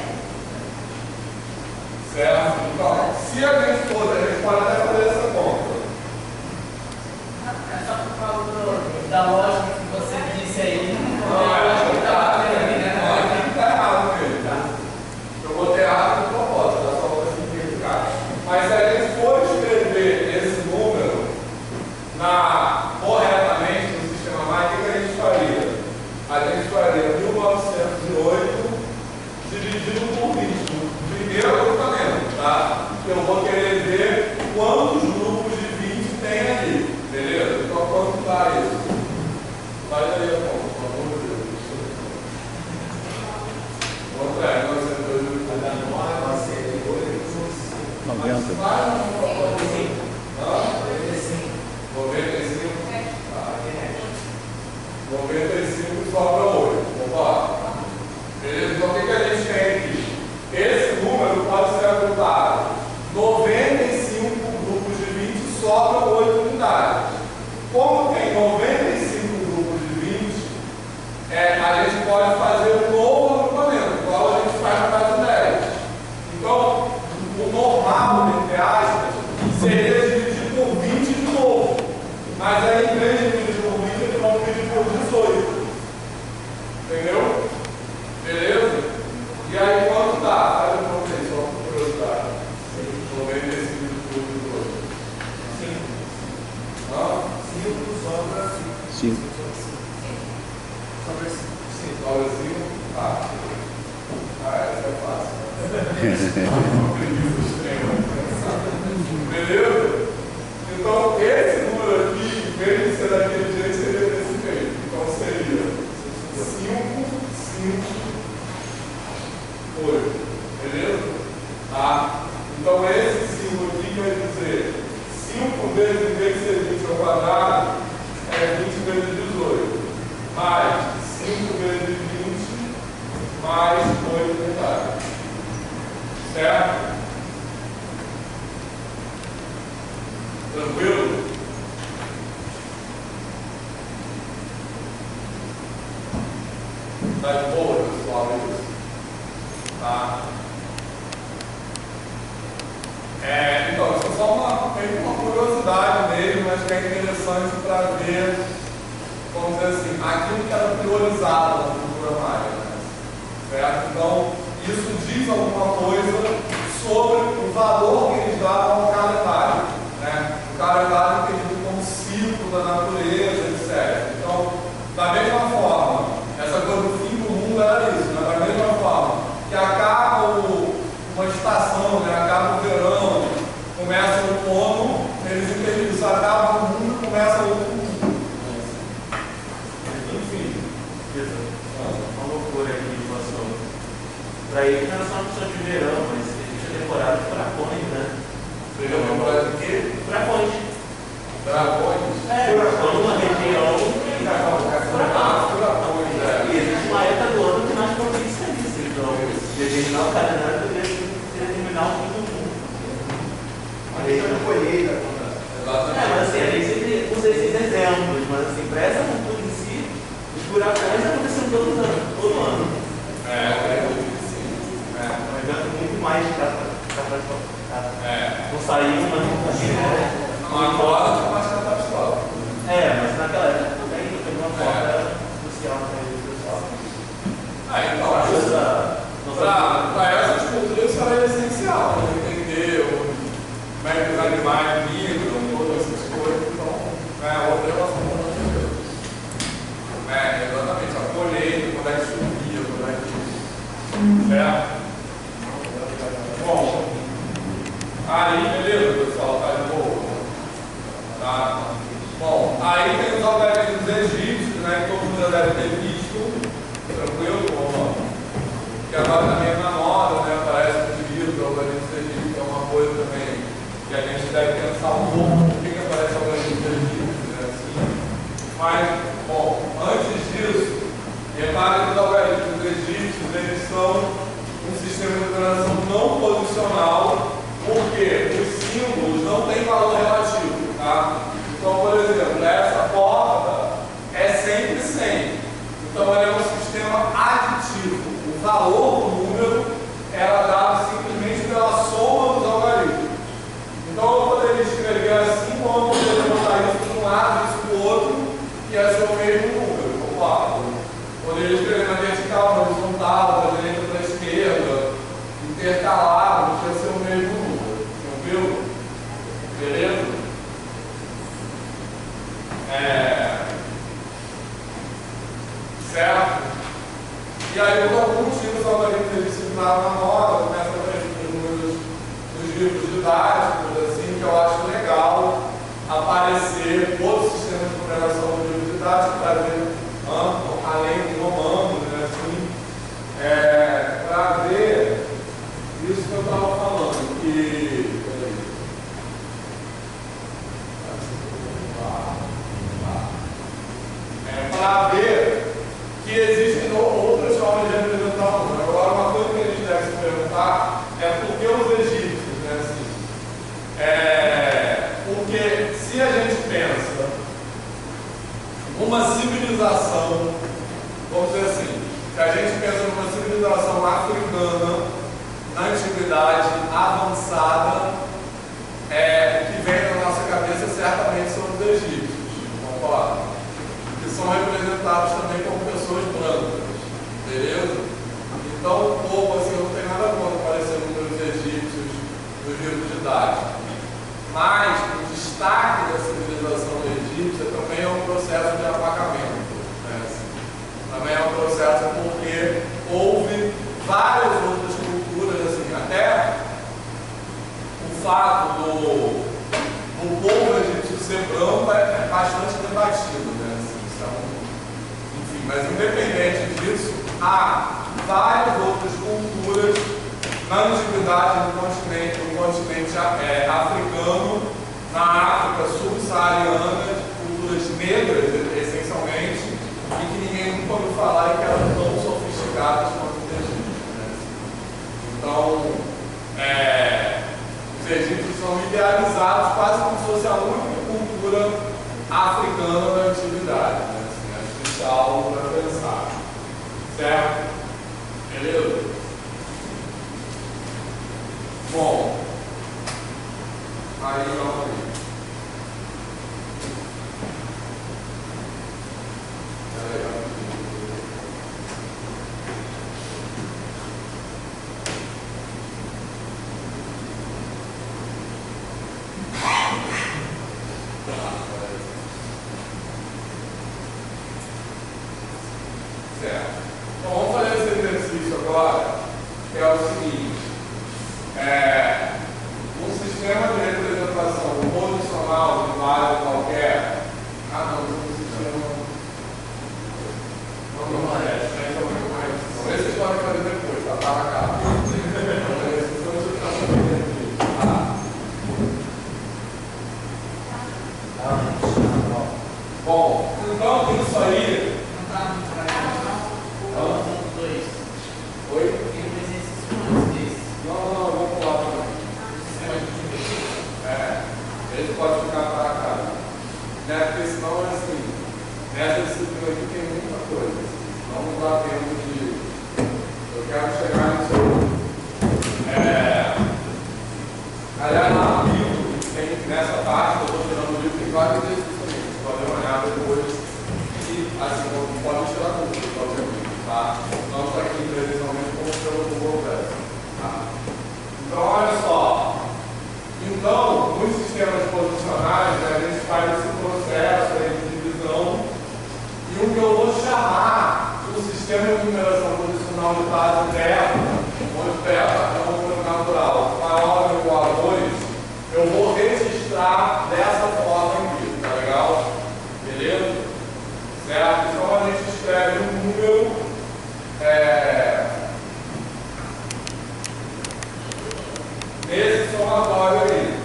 Certo? Então, se a gente for, a gente pode até fazer essa conta. É só por causa da lógica que você disse aí. Não, acho que tá. Aqui tá errado mesmo. Eu botei errado de propósito, tá? Só para simplificar. Mas se a gente for escrever esse número, 5. Sobre 5. Sim, sobre 5. Tá. Essa é fácil. Beleza? Então, esse número aqui, em vez de ser daquele jeito, seria desse jeito. Então, seria 5, 5, 8. Beleza? Tá? Então, esse 5 aqui quer dizer 5 vezes, em vez de ser 20 ao quadrado, é 20 vezes 18. Mais 5 vezes 20, mais 8 metade. Certo? Tranquilo? Tá de boa, pessoal, isso? Tá? Então, isso é só uma curiosidade mesmo, mas que é interessante para ver, vamos dizer assim, aquilo que era priorizado na cultura maia, né? Certo? Então, isso diz alguma coisa sobre o valor que eles davam ao calendário, né? O calendário entendido como ciclo da natureza, etc. Então, da mesma forma, essa coisa do fim do mundo era isso, né? Da mesma forma que acaba uma estação, né? Acaba o verão, começa o outono, eles entendem isso, acaba o mundo e começa outro mundo. Enfim. Uma loucura aqui, passou. Para ele não era só uma questão de verão, mas existe a temporada de furacões, né? Seja uma temporada de quê? Furacões. Dragões? Furacões numa região que furacões, e existe uma época do ano que nós propícia isso. Então, determinar o calendário poderia determinar o fim do mundo. A questão de colheita. Mas assim, a gente sempre usa esses exemplos, mas assim, para essa cultura em si, os furacões acontecem todo ano. Um evento muito mais catastrófico. Não saiu, mas não saiu. Agora está mais catastrófico. Mas naquela época também, de uma forma social para o pessoal. Então, para essas culturas isso era essencial, né? Entender como é que os animais migram, todas essas coisas. Então, outra relação com Deus. Exatamente, a colheita, quando é que chovia, quando é que. Certo? Bom, aí, beleza, pessoal, tá de boa. Tá? Bom, aí tem os algarismos egípcios, né, que todo mundo já deve ter visto, tranquilo? Que agora também é na moda, né, aparece nos livros, algarismos egípcios, é uma coisa também que a gente deve pensar um pouco por que aparece algarismos egípcios, né, assim. Mas, bom, antes disso, repare que os algarismos egípcios, eles são um sistema de numeração não posicional, porque os símbolos não têm valor relativo, tá? Então, por exemplo, essa porta é sempre 100. Então, ela é um sistema aditivo. O valor do número era dado simplesmente pela soma dos algarismos. Então, eu poderia escrever assim, como eu poderia botar isso de um lado, isso do outro, e ia ser o mesmo número. Opa, poderia escrever na vertical, na horizontal, da direita para a esquerda, intercalado, ia ser o mesmo número. Viu? Beleza? Certo? E aí, por algum motivo, os algoritmos eles se usaram na moda, começam a aparecer os números dos livros didáticos, assim, que eu acho legal aparecer outros sistemas de numeração do livro didático para ver além do romano, né, assim, para ver isso que eu estava falando, que para ver que existem outras formas de representar o número. Agora, uma coisa que a gente deve se perguntar é por que os egípcios, né, assim? Porque se a gente pensa uma civilização, vamos dizer assim, se a gente pensa numa civilização africana na antiguidade avançada, que vem na nossa cabeça certamente são os egípcios, concorda? Que são representados também como pessoas brancas, beleza? Então, o povo, assim, eu não tenho nada contra aparecer números egípcios nos livros didáticos, mas o destaque da civilização egípcia também é um processo de batido, né? Assim, são, enfim, mas independente disso, há várias outras culturas na antiguidade no continente africano, na África subsaariana, culturas negras, essencialmente, e que ninguém nunca ouviu falar e que eram tão sofisticadas quanto os egípcios, né? Então, os egípcios são idealizados quase como se fosse a única cultura africana da antiguidade, né? Assim, acho que isso é algo para pensar, certo? Beleza? Bom, aí vamos aí. Certo. Então vamos fazer esse exercício agora, que é o seguinte. Um sistema de representação posicional de um lado qualquer. Um sistema. Não parece, né? Então esse pode fazer depois, tá? Para cá. Bom, então isso aí. Oi? Não, vamos pular também. Ele pode ficar para cá. Né? Porque senão é assim. Nessa disciplina aqui tem muita coisa. Não dá tempo de. Eu quero chegar nisso aí. Aliás, lá no livro, tem nessa parte que eu estou tirando o livro, tem vários exercícios também. Vocês podem olhar depois. E assim, não pode tirar dúvidas, obviamente. Tá? Não está aqui presencialmente como pelo Google Class. Tá? Então, olha só. Então, nos sistemas posicionais, né, a gente faz esse processo aí de divisão. E o que eu vou chamar do sistema de numeração posicional de base beta, onde beta é um número natural maior ou igual a 2, eu vou registrar dessa forma aqui, tá legal? Beleza? Certo? Então a gente escreve um número nesse somatório aí.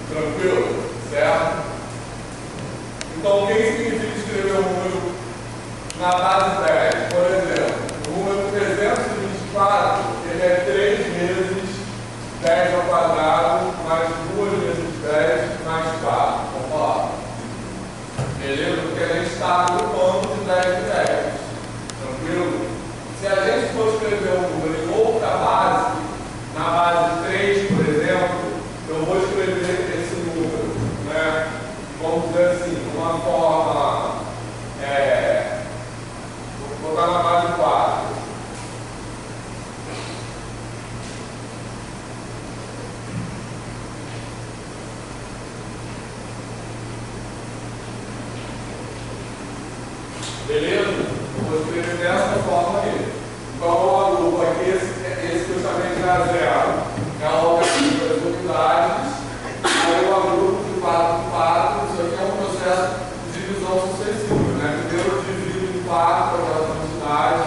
Tranquilo? Certo? Então, o que significa escrever um número na base 10? Por exemplo, o número 324, ele é 3 vezes 10 ao quadrado, mais 2 vezes 10, mais 4. Vamos falar. Beleza? Porque a gente está agrupando de 10 em 10. Tranquilo? Se a gente for escrever um número em outra base, na base 3, por exemplo, eu vou escrever esse número, né? Vamos dizer assim, de uma forma, vou botar na base 4. Beleza? Eu vou escrever dessa forma aí. Então eu agrupo aqui esse que eu chamei de A0. É a logaritmo das unidades. Aí eu agrupo de 4 em 4. Isso aqui é um processo de divisão sucessiva, né? Primeiro eu divido em 4 aquela quantidade.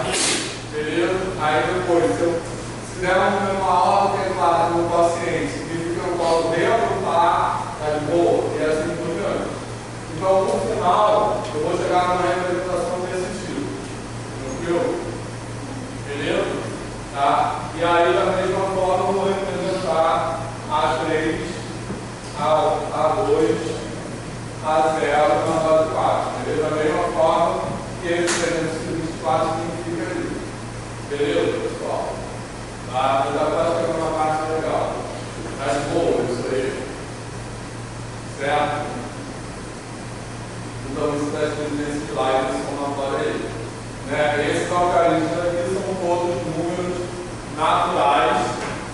Beleza? Aí depois, se der um número maior do que 4 no quociente, significa que eu posso reagrupar, tá de boa? E assim por diante. Então, no final, eu vou chegar numa representação desse tipo. Tranquilo? Beleza? Tá? E aí, da mesma forma, eu vou representar A3, A2, A0 na base 4. Beleza? Da mesma forma que esse 324 significa isso. Beleza, pessoal? Tá? Já está chegando uma parte legal. Tá de boa isso aí? Certo? Então, isso está escrito nesse slide, esse somatório aí. Né? Esses algarismos aqui são todos números naturais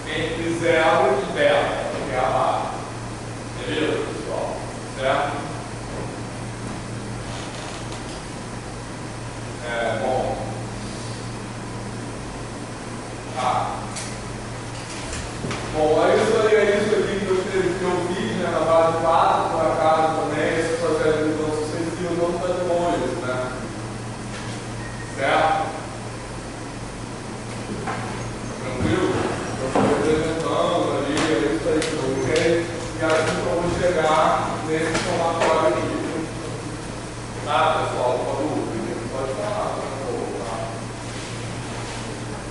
entre 0 e beta, que é a base. Beleza, pessoal? Certo? Bom. Tá. Bom, aí isso aí é isso aqui que eu e assim que eu vou chegar nesse somatório aqui. Tá, pessoal? Alguma dúvida? Pode falar, por favor, tá?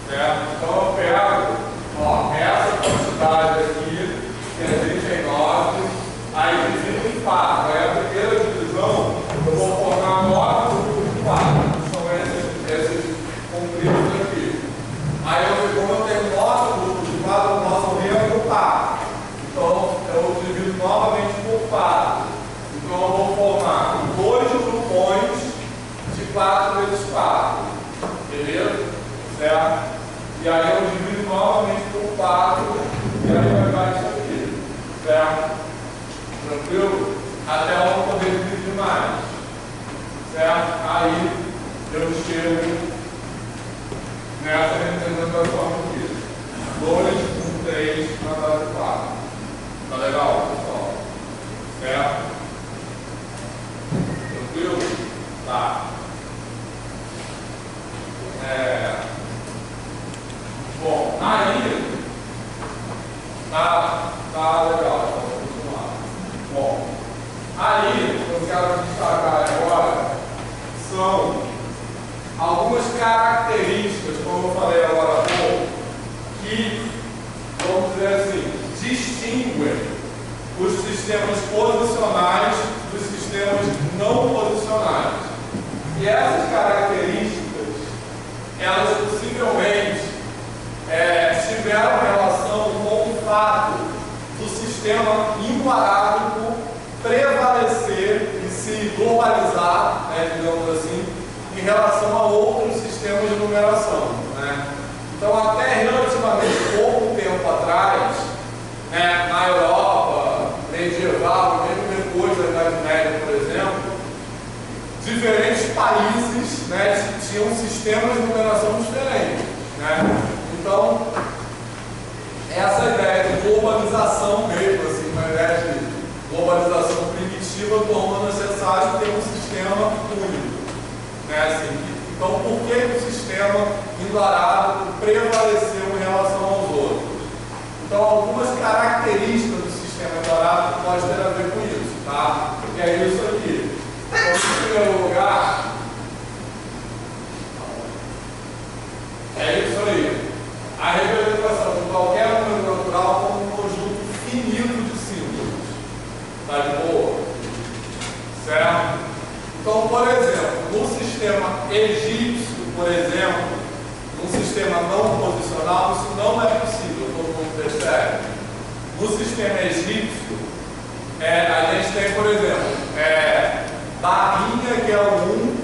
Certo? Então eu pego, ó, essa quantidade aqui, que é 39, aí divido em 4. Aí a primeira divisão eu vou formar 9 por 4. São esses compridos aqui. Aí como eu tenho 9 grupos de 4, o nosso meio é por 4. Então eu divido novamente por 4. Então eu vou formar 2 grupões de 4 vezes 4. Beleza? Certo? E aí eu divido novamente por 4 e aí vai dar isso aqui. Certo? Tranquilo? Até eu não poder dividir mais. Certo? Aí eu chego nessa representação aqui. 2 por 3 na base 4. Tá legal, pessoal? Certo? Tranquilo? Tá. Bom, aí tá legal, vamos continuar. Bom, aí eu quero destacar agora são algumas características, como eu falei agora há pouco, que, vamos dizer assim, distinguem os sistemas posicionais dos sistemas não posicionais. E essas características, elas possivelmente tiveram relação com o fato do sistema imparábico prevalecer e se globalizar, digamos assim, em relação a outros sistemas de numeração. Então, até relativamente pouco tempo atrás, na Europa medieval, mesmo depois da Idade Média, por exemplo, diferentes países tinham sistemas de numeração diferentes. Então, essa ideia de globalização mesmo, assim, uma ideia de globalização primitiva, tornou necessário ter um sistema único. Então, por que o sistema indo-arábico prevaleceu em relação aos outros? Então, algumas características do sistema indo-arábico podem ter a ver com isso, tá? E é isso aqui. Então, em primeiro lugar, é isso aí. A representação de qualquer número natural como um conjunto finito de símbolos. Tá de boa? Certo? Então, por exemplo, no sistema egípcio, por exemplo, num sistema não posicional, isso não é possível, todo mundo percebe. No sistema egípcio, a gente tem, por exemplo, barrinha, que é o 1,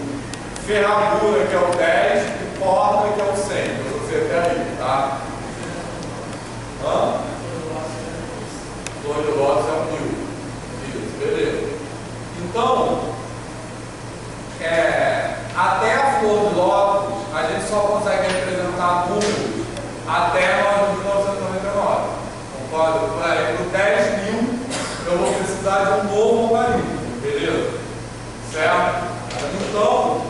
ferradura, que é o 10, e porta, que é o 100. Você até aí, tá? Flor de lótus é o 1000. Isso, beleza. Então, até a flor de lótus, a gente só consegue representar números até 9.999. Concorda? Para 10.000, eu vou precisar de um novo algarismo, beleza? Certo? Então,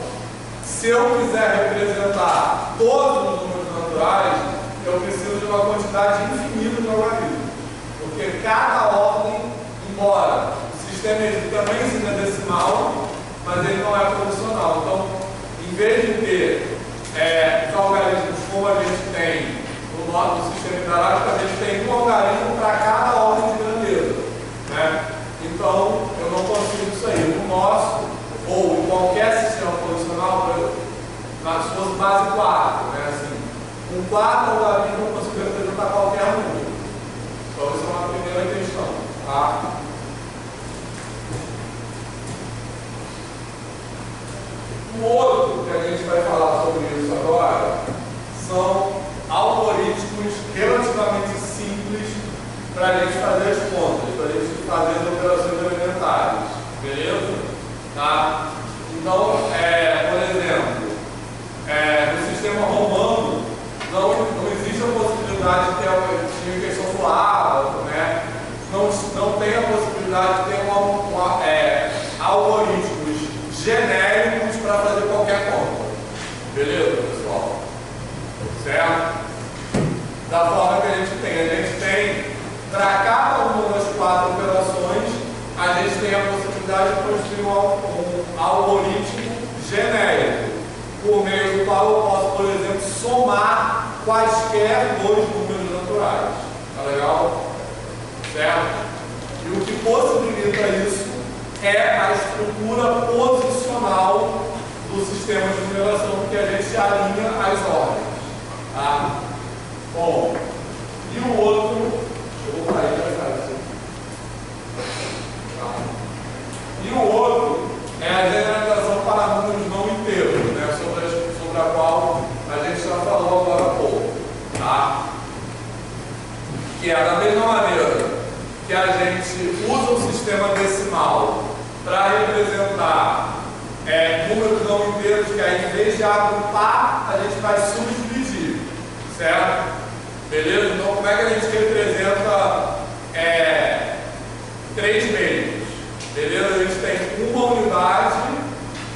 se eu quiser representar todos os números naturais, eu preciso de uma quantidade infinita de algarismos. Porque cada ordem, embora o sistema também seja decimal, mas ele não é posicional. Então, em vez de ter os algarismos como a gente tem no nosso sistema indo-arábico, a gente tem um algarismo para cada ordem de grandeza. Então, eu não consigo isso aí. No nosso, ou em qualquer sistema posicional, nas suas base 4, com 4 algarismos eu consigo representar qualquer número. Então, essa é uma primeira questão. Tá? O outro que a gente vai falar sobre isso agora são algoritmos relativamente simples para a gente fazer as contas, para a gente fazer as operações elementares. Beleza? Tá? Então, por exemplo, no sistema romano não existe a possibilidade de ter uma inversão do ábaco, não tem a possibilidade de ter algoritmos genéricos para fazer qualquer conta. Beleza, pessoal? Certo? Da forma que a gente tem para cada uma das 4 operações, a gente tem a possibilidade de construir um algoritmo genérico, por meio do qual eu posso, por exemplo, somar quaisquer dois números naturais. Tá legal? Certo? E o que possibilita isso é a estrutura posicional do sistema de numeração, porque a gente alinha as ordens. Tá? Bom, e o outro, eu vou cair para cá. E o outro é a generalização para números não inteiros, né, sobre a qual a gente já falou agora há pouco. Tá? Que é da mesma maneira que a gente usa o sistema decimal para representar números não inteiros, que aí em vez de agrupar, a gente vai subdividir, certo? Beleza? Então como é que a gente representa 3 meios? Beleza? A gente tem uma unidade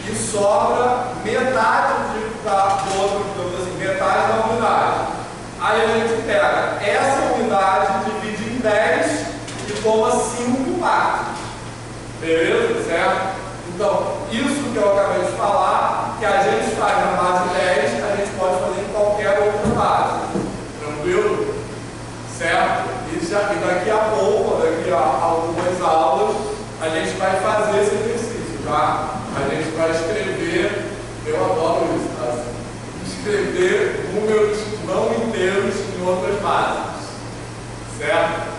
e sobra metade do outro, digamos assim, metade da unidade. Aí a gente pega essa unidade, divide em 10 e toma 5 partes. Beleza? Certo? Então, isso que eu acabei de falar, que a gente faz na base 10, a gente pode fazer em qualquer outra base. Tranquilo? Certo? E daqui a pouco, daqui a algumas aulas, a gente vai fazer esse exercício, tá? A gente vai escrever, eu adoro isso, tá? Escrever números não inteiros em outras bases. Certo?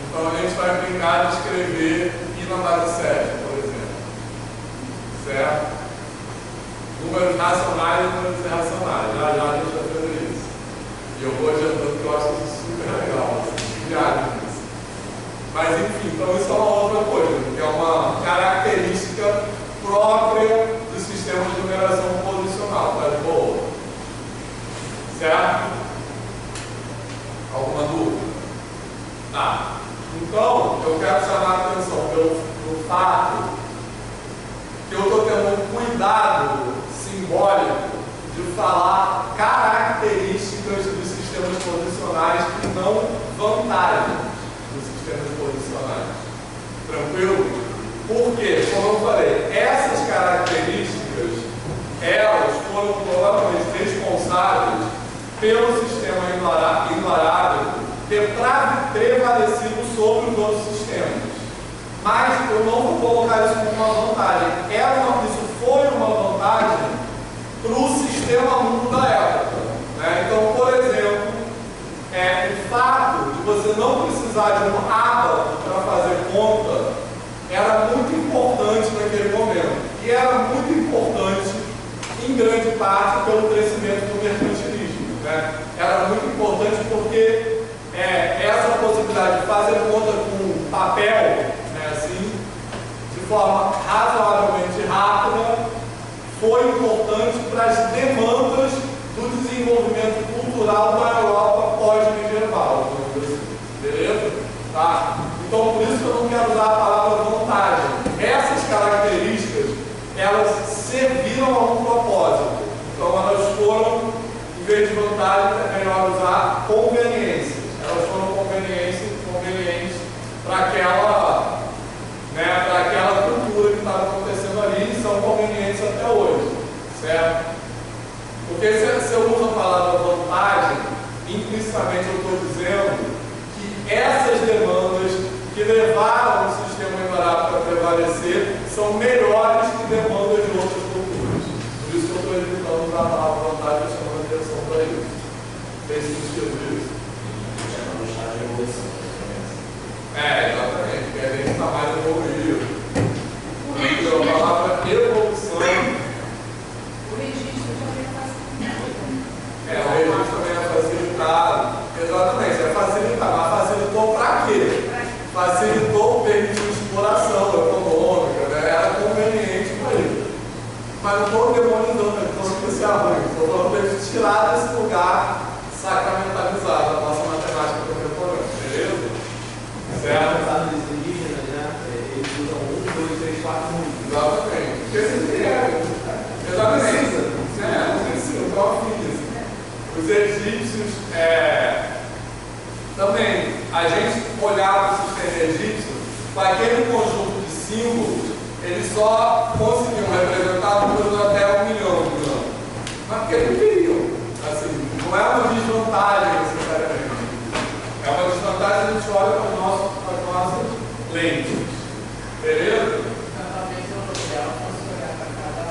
Então a gente vai brincar de escrever I na base 7, por exemplo. Certo? Números racionais e números irracionais. Já a gente vai fazer isso. E eu vou adiantando que eu acho isso super legal. Viagem nisso. Mas enfim, então isso é uma outra coisa, que é uma característica própria do sistema de numeração posicional. Tá de boa? Certo? Alguma dúvida? Tá. Então, eu quero chamar a atenção pelo fato que eu estou tendo um cuidado simbólico de falar características dos sistemas posicionais e não vantagens dos sistemas posicionais. Tranquilo? Porque, como eu falei, essas características, elas foram provavelmente responsáveis pelo sistema invariável ter prevalecido sobre os outros sistemas. Mas eu não vou colocar isso como uma vantagem. Isso foi uma vantagem para o sistema mundo da época. Né? Então, por exemplo, o fato de você não precisar de um abaco para fazer conta era muito importante naquele momento. E era muito importante, em grande parte, pelo crescimento do mercantilismo. Né? Era muito importante porque essa possibilidade de fazer conta com papel, né, assim, de forma razoavelmente rápida, foi importante para as demandas do desenvolvimento cultural da Europa pós-medieval. Beleza? Tá? Então, por isso que eu não quero usar a palavra vantagem. Essas características, elas serviram a um propósito. Então, elas foram, em vez de vantagem, é melhor usar conveniência. Elas foram convenientes para aquela, né, para aquela cultura que estava acontecendo ali e são convenientes até hoje, certo? Porque se eu uso a palavra vantagem, implicitamente eu estou dizendo que essas demandas que levaram o sistema invariável para prevalecer são melhores que demandas de outras culturas. Por isso que eu estou evitando usar a palavra vantagem e chamando a atenção para isso. Tem sentido isso? Exatamente, porque a gente está mais evoluído. Então, a palavra evolução. O registro também é facilitado. O registro também é facilitado. Exatamente, é facilitar. Mas facilitou para quê? Facilitou, permitiu exploração econômica, né? Era conveniente para ele. Mas não estou demonizando, estou especial ruim. Estou falando para ele tirar desse lugar sacramentalizado da nossa matemática contemporânea. Beleza? Certo? Os indígenas, né? Eles usam 1, 2, 3, 4 números. Exatamente. Porque eles exatamente. Não precisa, então física. Os egípcios também, a gente olhar para o sistema egípcio, com aquele conjunto de símbolos, eles só conseguiam representar números até 1 milhão, digamos. Mas porque eles queriam. Assim, não é uma desvantagem necessariamente. É uma desvantagem que a gente olha com as nossas lentes. Beleza? Talvez eu posso olhar para cada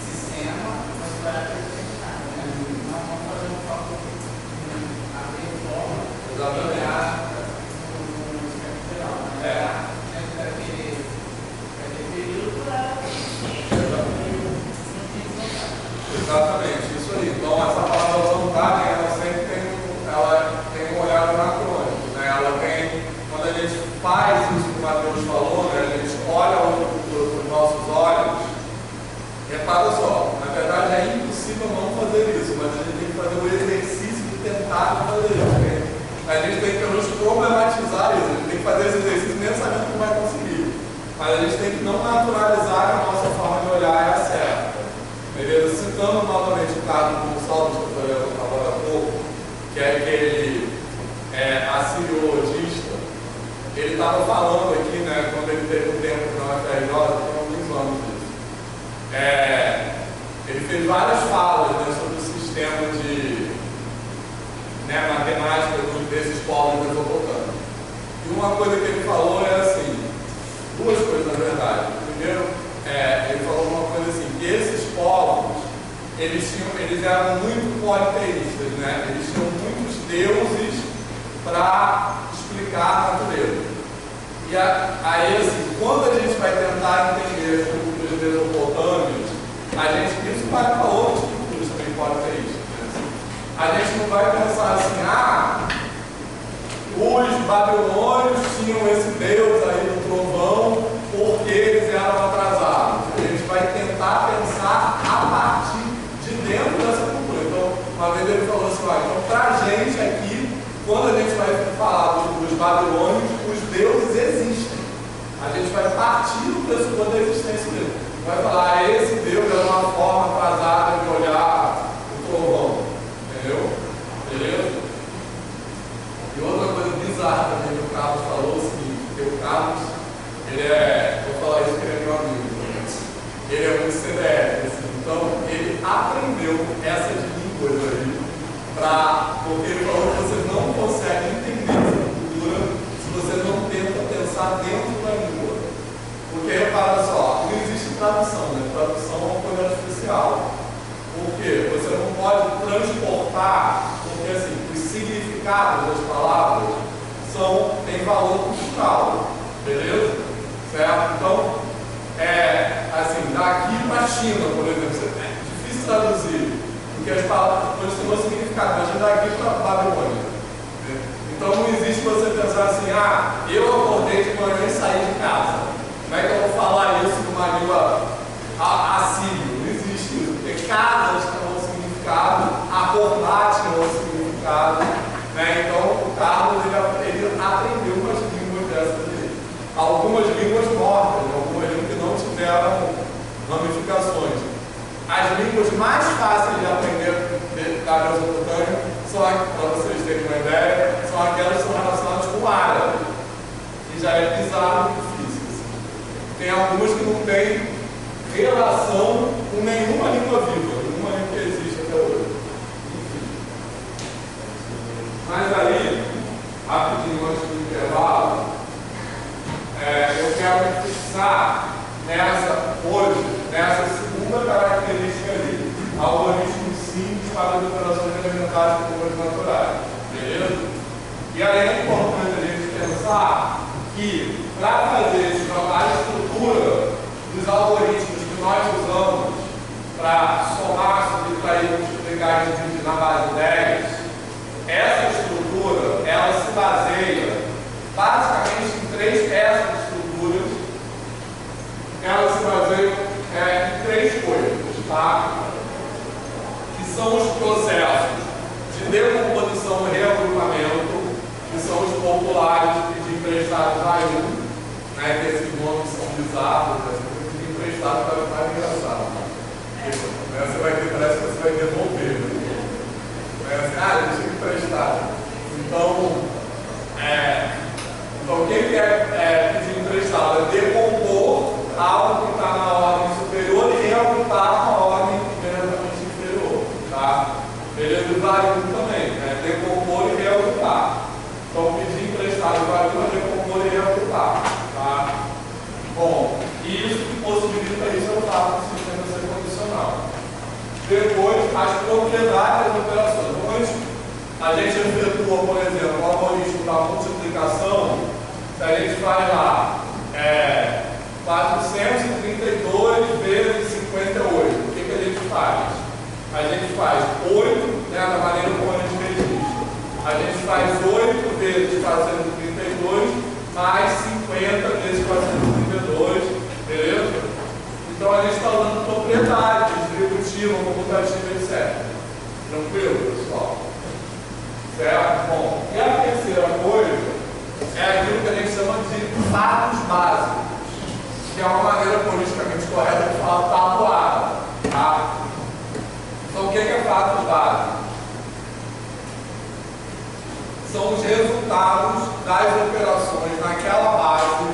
sistema, mas vai apresentar, né? Não vamos fazer um foco abrir o foco e olhar no espectro geral. Dentro daquele período, exatamente, isso aí. Então, essa palavra vantagem, ela sempre tem um olhar anacrônico, né? Ela tem, quando a gente faz isso que o Mateus falou, né? A gente olha os nossos olhos, repara só, na verdade é impossível não fazer isso, mas a gente tem que fazer o exercício de tentar fazer isso. Né? A gente tem que nos problematizar isso, a gente tem que fazer esse exercício nem sabendo que não vai conseguir. Mas a gente tem que não naturalizar que a nossa forma de olhar é a certa. Beleza? Citando novamente o Carlos Gonçalves, que eu falei agora há pouco, que é aquele assiriologista, ele estava falando aqui, né, quando ele teve um tempo na UFRJ, tem alguns anos disso. Ele fez várias falas, né, sobre o sistema de matemática desses povos mesopotâmicos. E uma coisa que ele falou é assim, duas coisas na verdade. Primeiro, ele falou uma coisa assim, que esses povos, eles eram muito politeístas, né? Eles tinham muitos deuses para explicar a natureza. E aí, assim, quando a gente vai tentar entender as culturas mesopotâmicas, isso vai para outras culturas também politeístas. Né? A gente não vai pensar assim, os babilônios tinham esse deus aí do trovão porque eles eram atrasados. A gente vai tentar pensar a partir de dentro dessa cultura. Então, uma vez ele falou assim, então pra gente aqui, quando a gente vai falar dos babilônios, os deuses existem. A gente vai partir do pressuposto da existência dele. Vai falar, esse deus é uma forma atrasada de olhar o trovão. Entendeu? Beleza? E outra coisa bizarra também que o Carlos falou, o seguinte, porque o Carlos, vou falar isso porque ele é meu amigo, ele é muito CDF, assim, então ele aprendeu essas línguas aí, porque ele falou que você não consegue entender essa cultura se você não tenta pensar dentro da língua. Porque repara só, não existe tradução, né? Tradução é uma coisa artificial. Por quê? Você não pode transportar, porque assim, os significados das palavras têm valor cultural, beleza? Certo? Então, assim, daqui para a China, por exemplo, é difícil traduzir, porque as palavras continuam significado, mas daqui para a Babilônia. Então não existe você pensar assim, eu acordei de manhã e saí de casa. Como é que eu vou falar isso numa língua assírio? Não existe isso, porque casas têm um significado, acordar tinha um significado, né? Então o Carlos ele aprendeu umas línguas dessas aí. Algumas línguas mortas, algumas línguas que não tiveram ramificações. As línguas mais fáceis de aprender da Mesopotâmia para vocês terem uma ideia, são aquelas que são relacionadas com o árabe, que já é bizarro e difícil. Assim. Tem algumas que não têm relação com nenhuma língua viva, nenhuma língua que existe até hoje. Enfim. Mas aí, rapidinho antes do intervalo, eu quero fixar nessa segunda característica ali, algoritmos simples para as operações elementares de números naturais. Beleza? E aí é importante a gente pensar que, para fazer a estrutura dos algoritmos que nós usamos para somar, subtrair, multiplicar e dividir na base 10, essa estrutura ela se baseia basicamente em essas estruturas, elas se baseiam em três coisas, tá? Que são os processos de decomposição e reagrupamento, que são os populares de emprestados a um, né? Que esses nomes são bizarros, de emprestado para ficar engraçado. Parece que você vai devolver, né? Ele tinha emprestado. Então, que é pedir emprestado? É decompor algo que está na ordem superior e reaumentar com a ordem imediatamente inferior. Tá? Beleza? E vario também, né? Decompor e reaumentar. Então, pedir emprestado e vario é decompor e reaumentar. Tá? Bom, isso que possibilita isso é o fato do sistema ser condicional. Depois, as propriedades das operações. Onde a gente efetua, por exemplo, o algoritmo da multiplicação, se a gente faz lá 432 vezes 58, o que a gente faz? A gente faz 8, né, da maneira como a gente registra. A gente faz 8 vezes 432 mais 50 vezes 432, beleza? Então a gente está usando propriedades, distributiva, comutativa, etc. Tranquilo, pessoal? Certo? Bom, e a terceira coisa é aquilo que a gente chama de fatos básicos, que é uma maneira politicamente correta de falar tabuada. Tá? Então, o que é fatos básicos? São os resultados das operações naquela base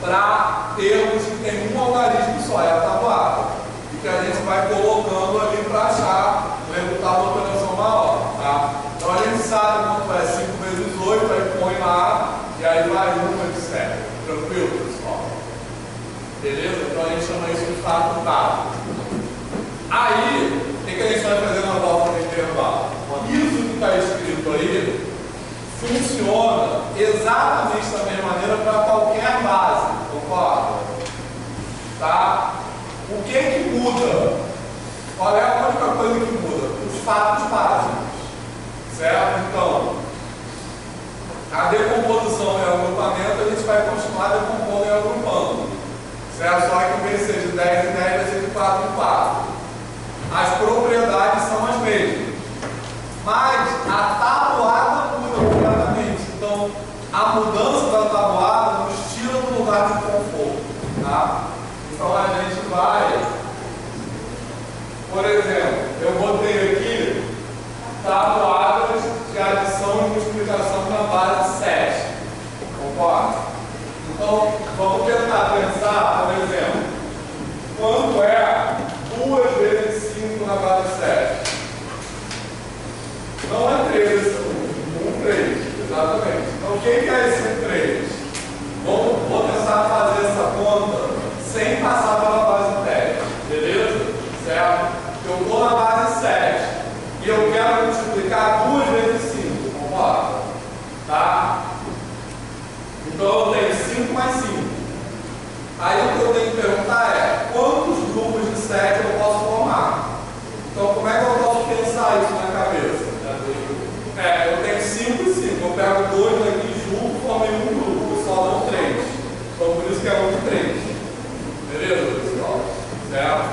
para termos que tem um algarismo só, é a tabuada, e que a gente vai colocando ali para achar o resultado da operação maior. Tá? Então a gente sabe quanto é 5 vezes 8, aí põe lá, e aí vai 1, etc. Tranquilo, pessoal? Beleza? Então a gente chama isso de fato básico. Aí, o que a gente vai fazer na volta do intervalo? Isso que está escrito aí funciona exatamente da mesma maneira para qualquer base, concorda? Tá? O que muda? Qual é a única coisa que muda? Os fatos básicos, certo? Então, a decomposição e o agrupamento a gente vai continuar decompondo e agrupando, certo? Só que em vez de ser de 10 em 10 vai ser de 4 em 4. As propriedades são as mesmas, mas a tabuada muda completamente. Então, a mudança da tabuada nos tira do lugar de conforto. Tá? Então, a gente vai, por exemplo, eu botei aqui tabuadas de adição e multiplicação na base 7. Concorda? Então, vamos tentar pensar, por exemplo, quanto é 2 vezes 5 na base 7? Não é 3, 3, exatamente. Então, o que é esse 3? Vou tentar fazer essa conta sem passar pela base 10, beleza? Certo? Eu estou na base 7 e eu quero multiplicar 2 vezes 5, concorda? Tá? Então, eu tenho 5 mais 5. Aí, o que eu tenho que perguntar é quantos grupos de 7 eu posso formar? Então, como é que eu posso pensar isso na cabeça? Eu tenho 5 e 5. Eu pego 2 aqui junto, formei um grupo, só dão 3. Então, por isso que é 1 e 3. Beleza, pessoal? Certo?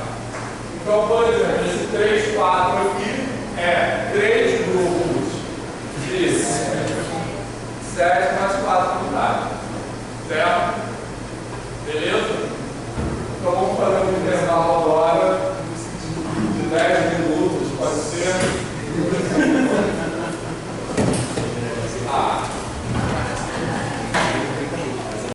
Então, por exemplo, esse 3, 4 aqui é 3 grupos de 7 mais 4 unidades. Certo?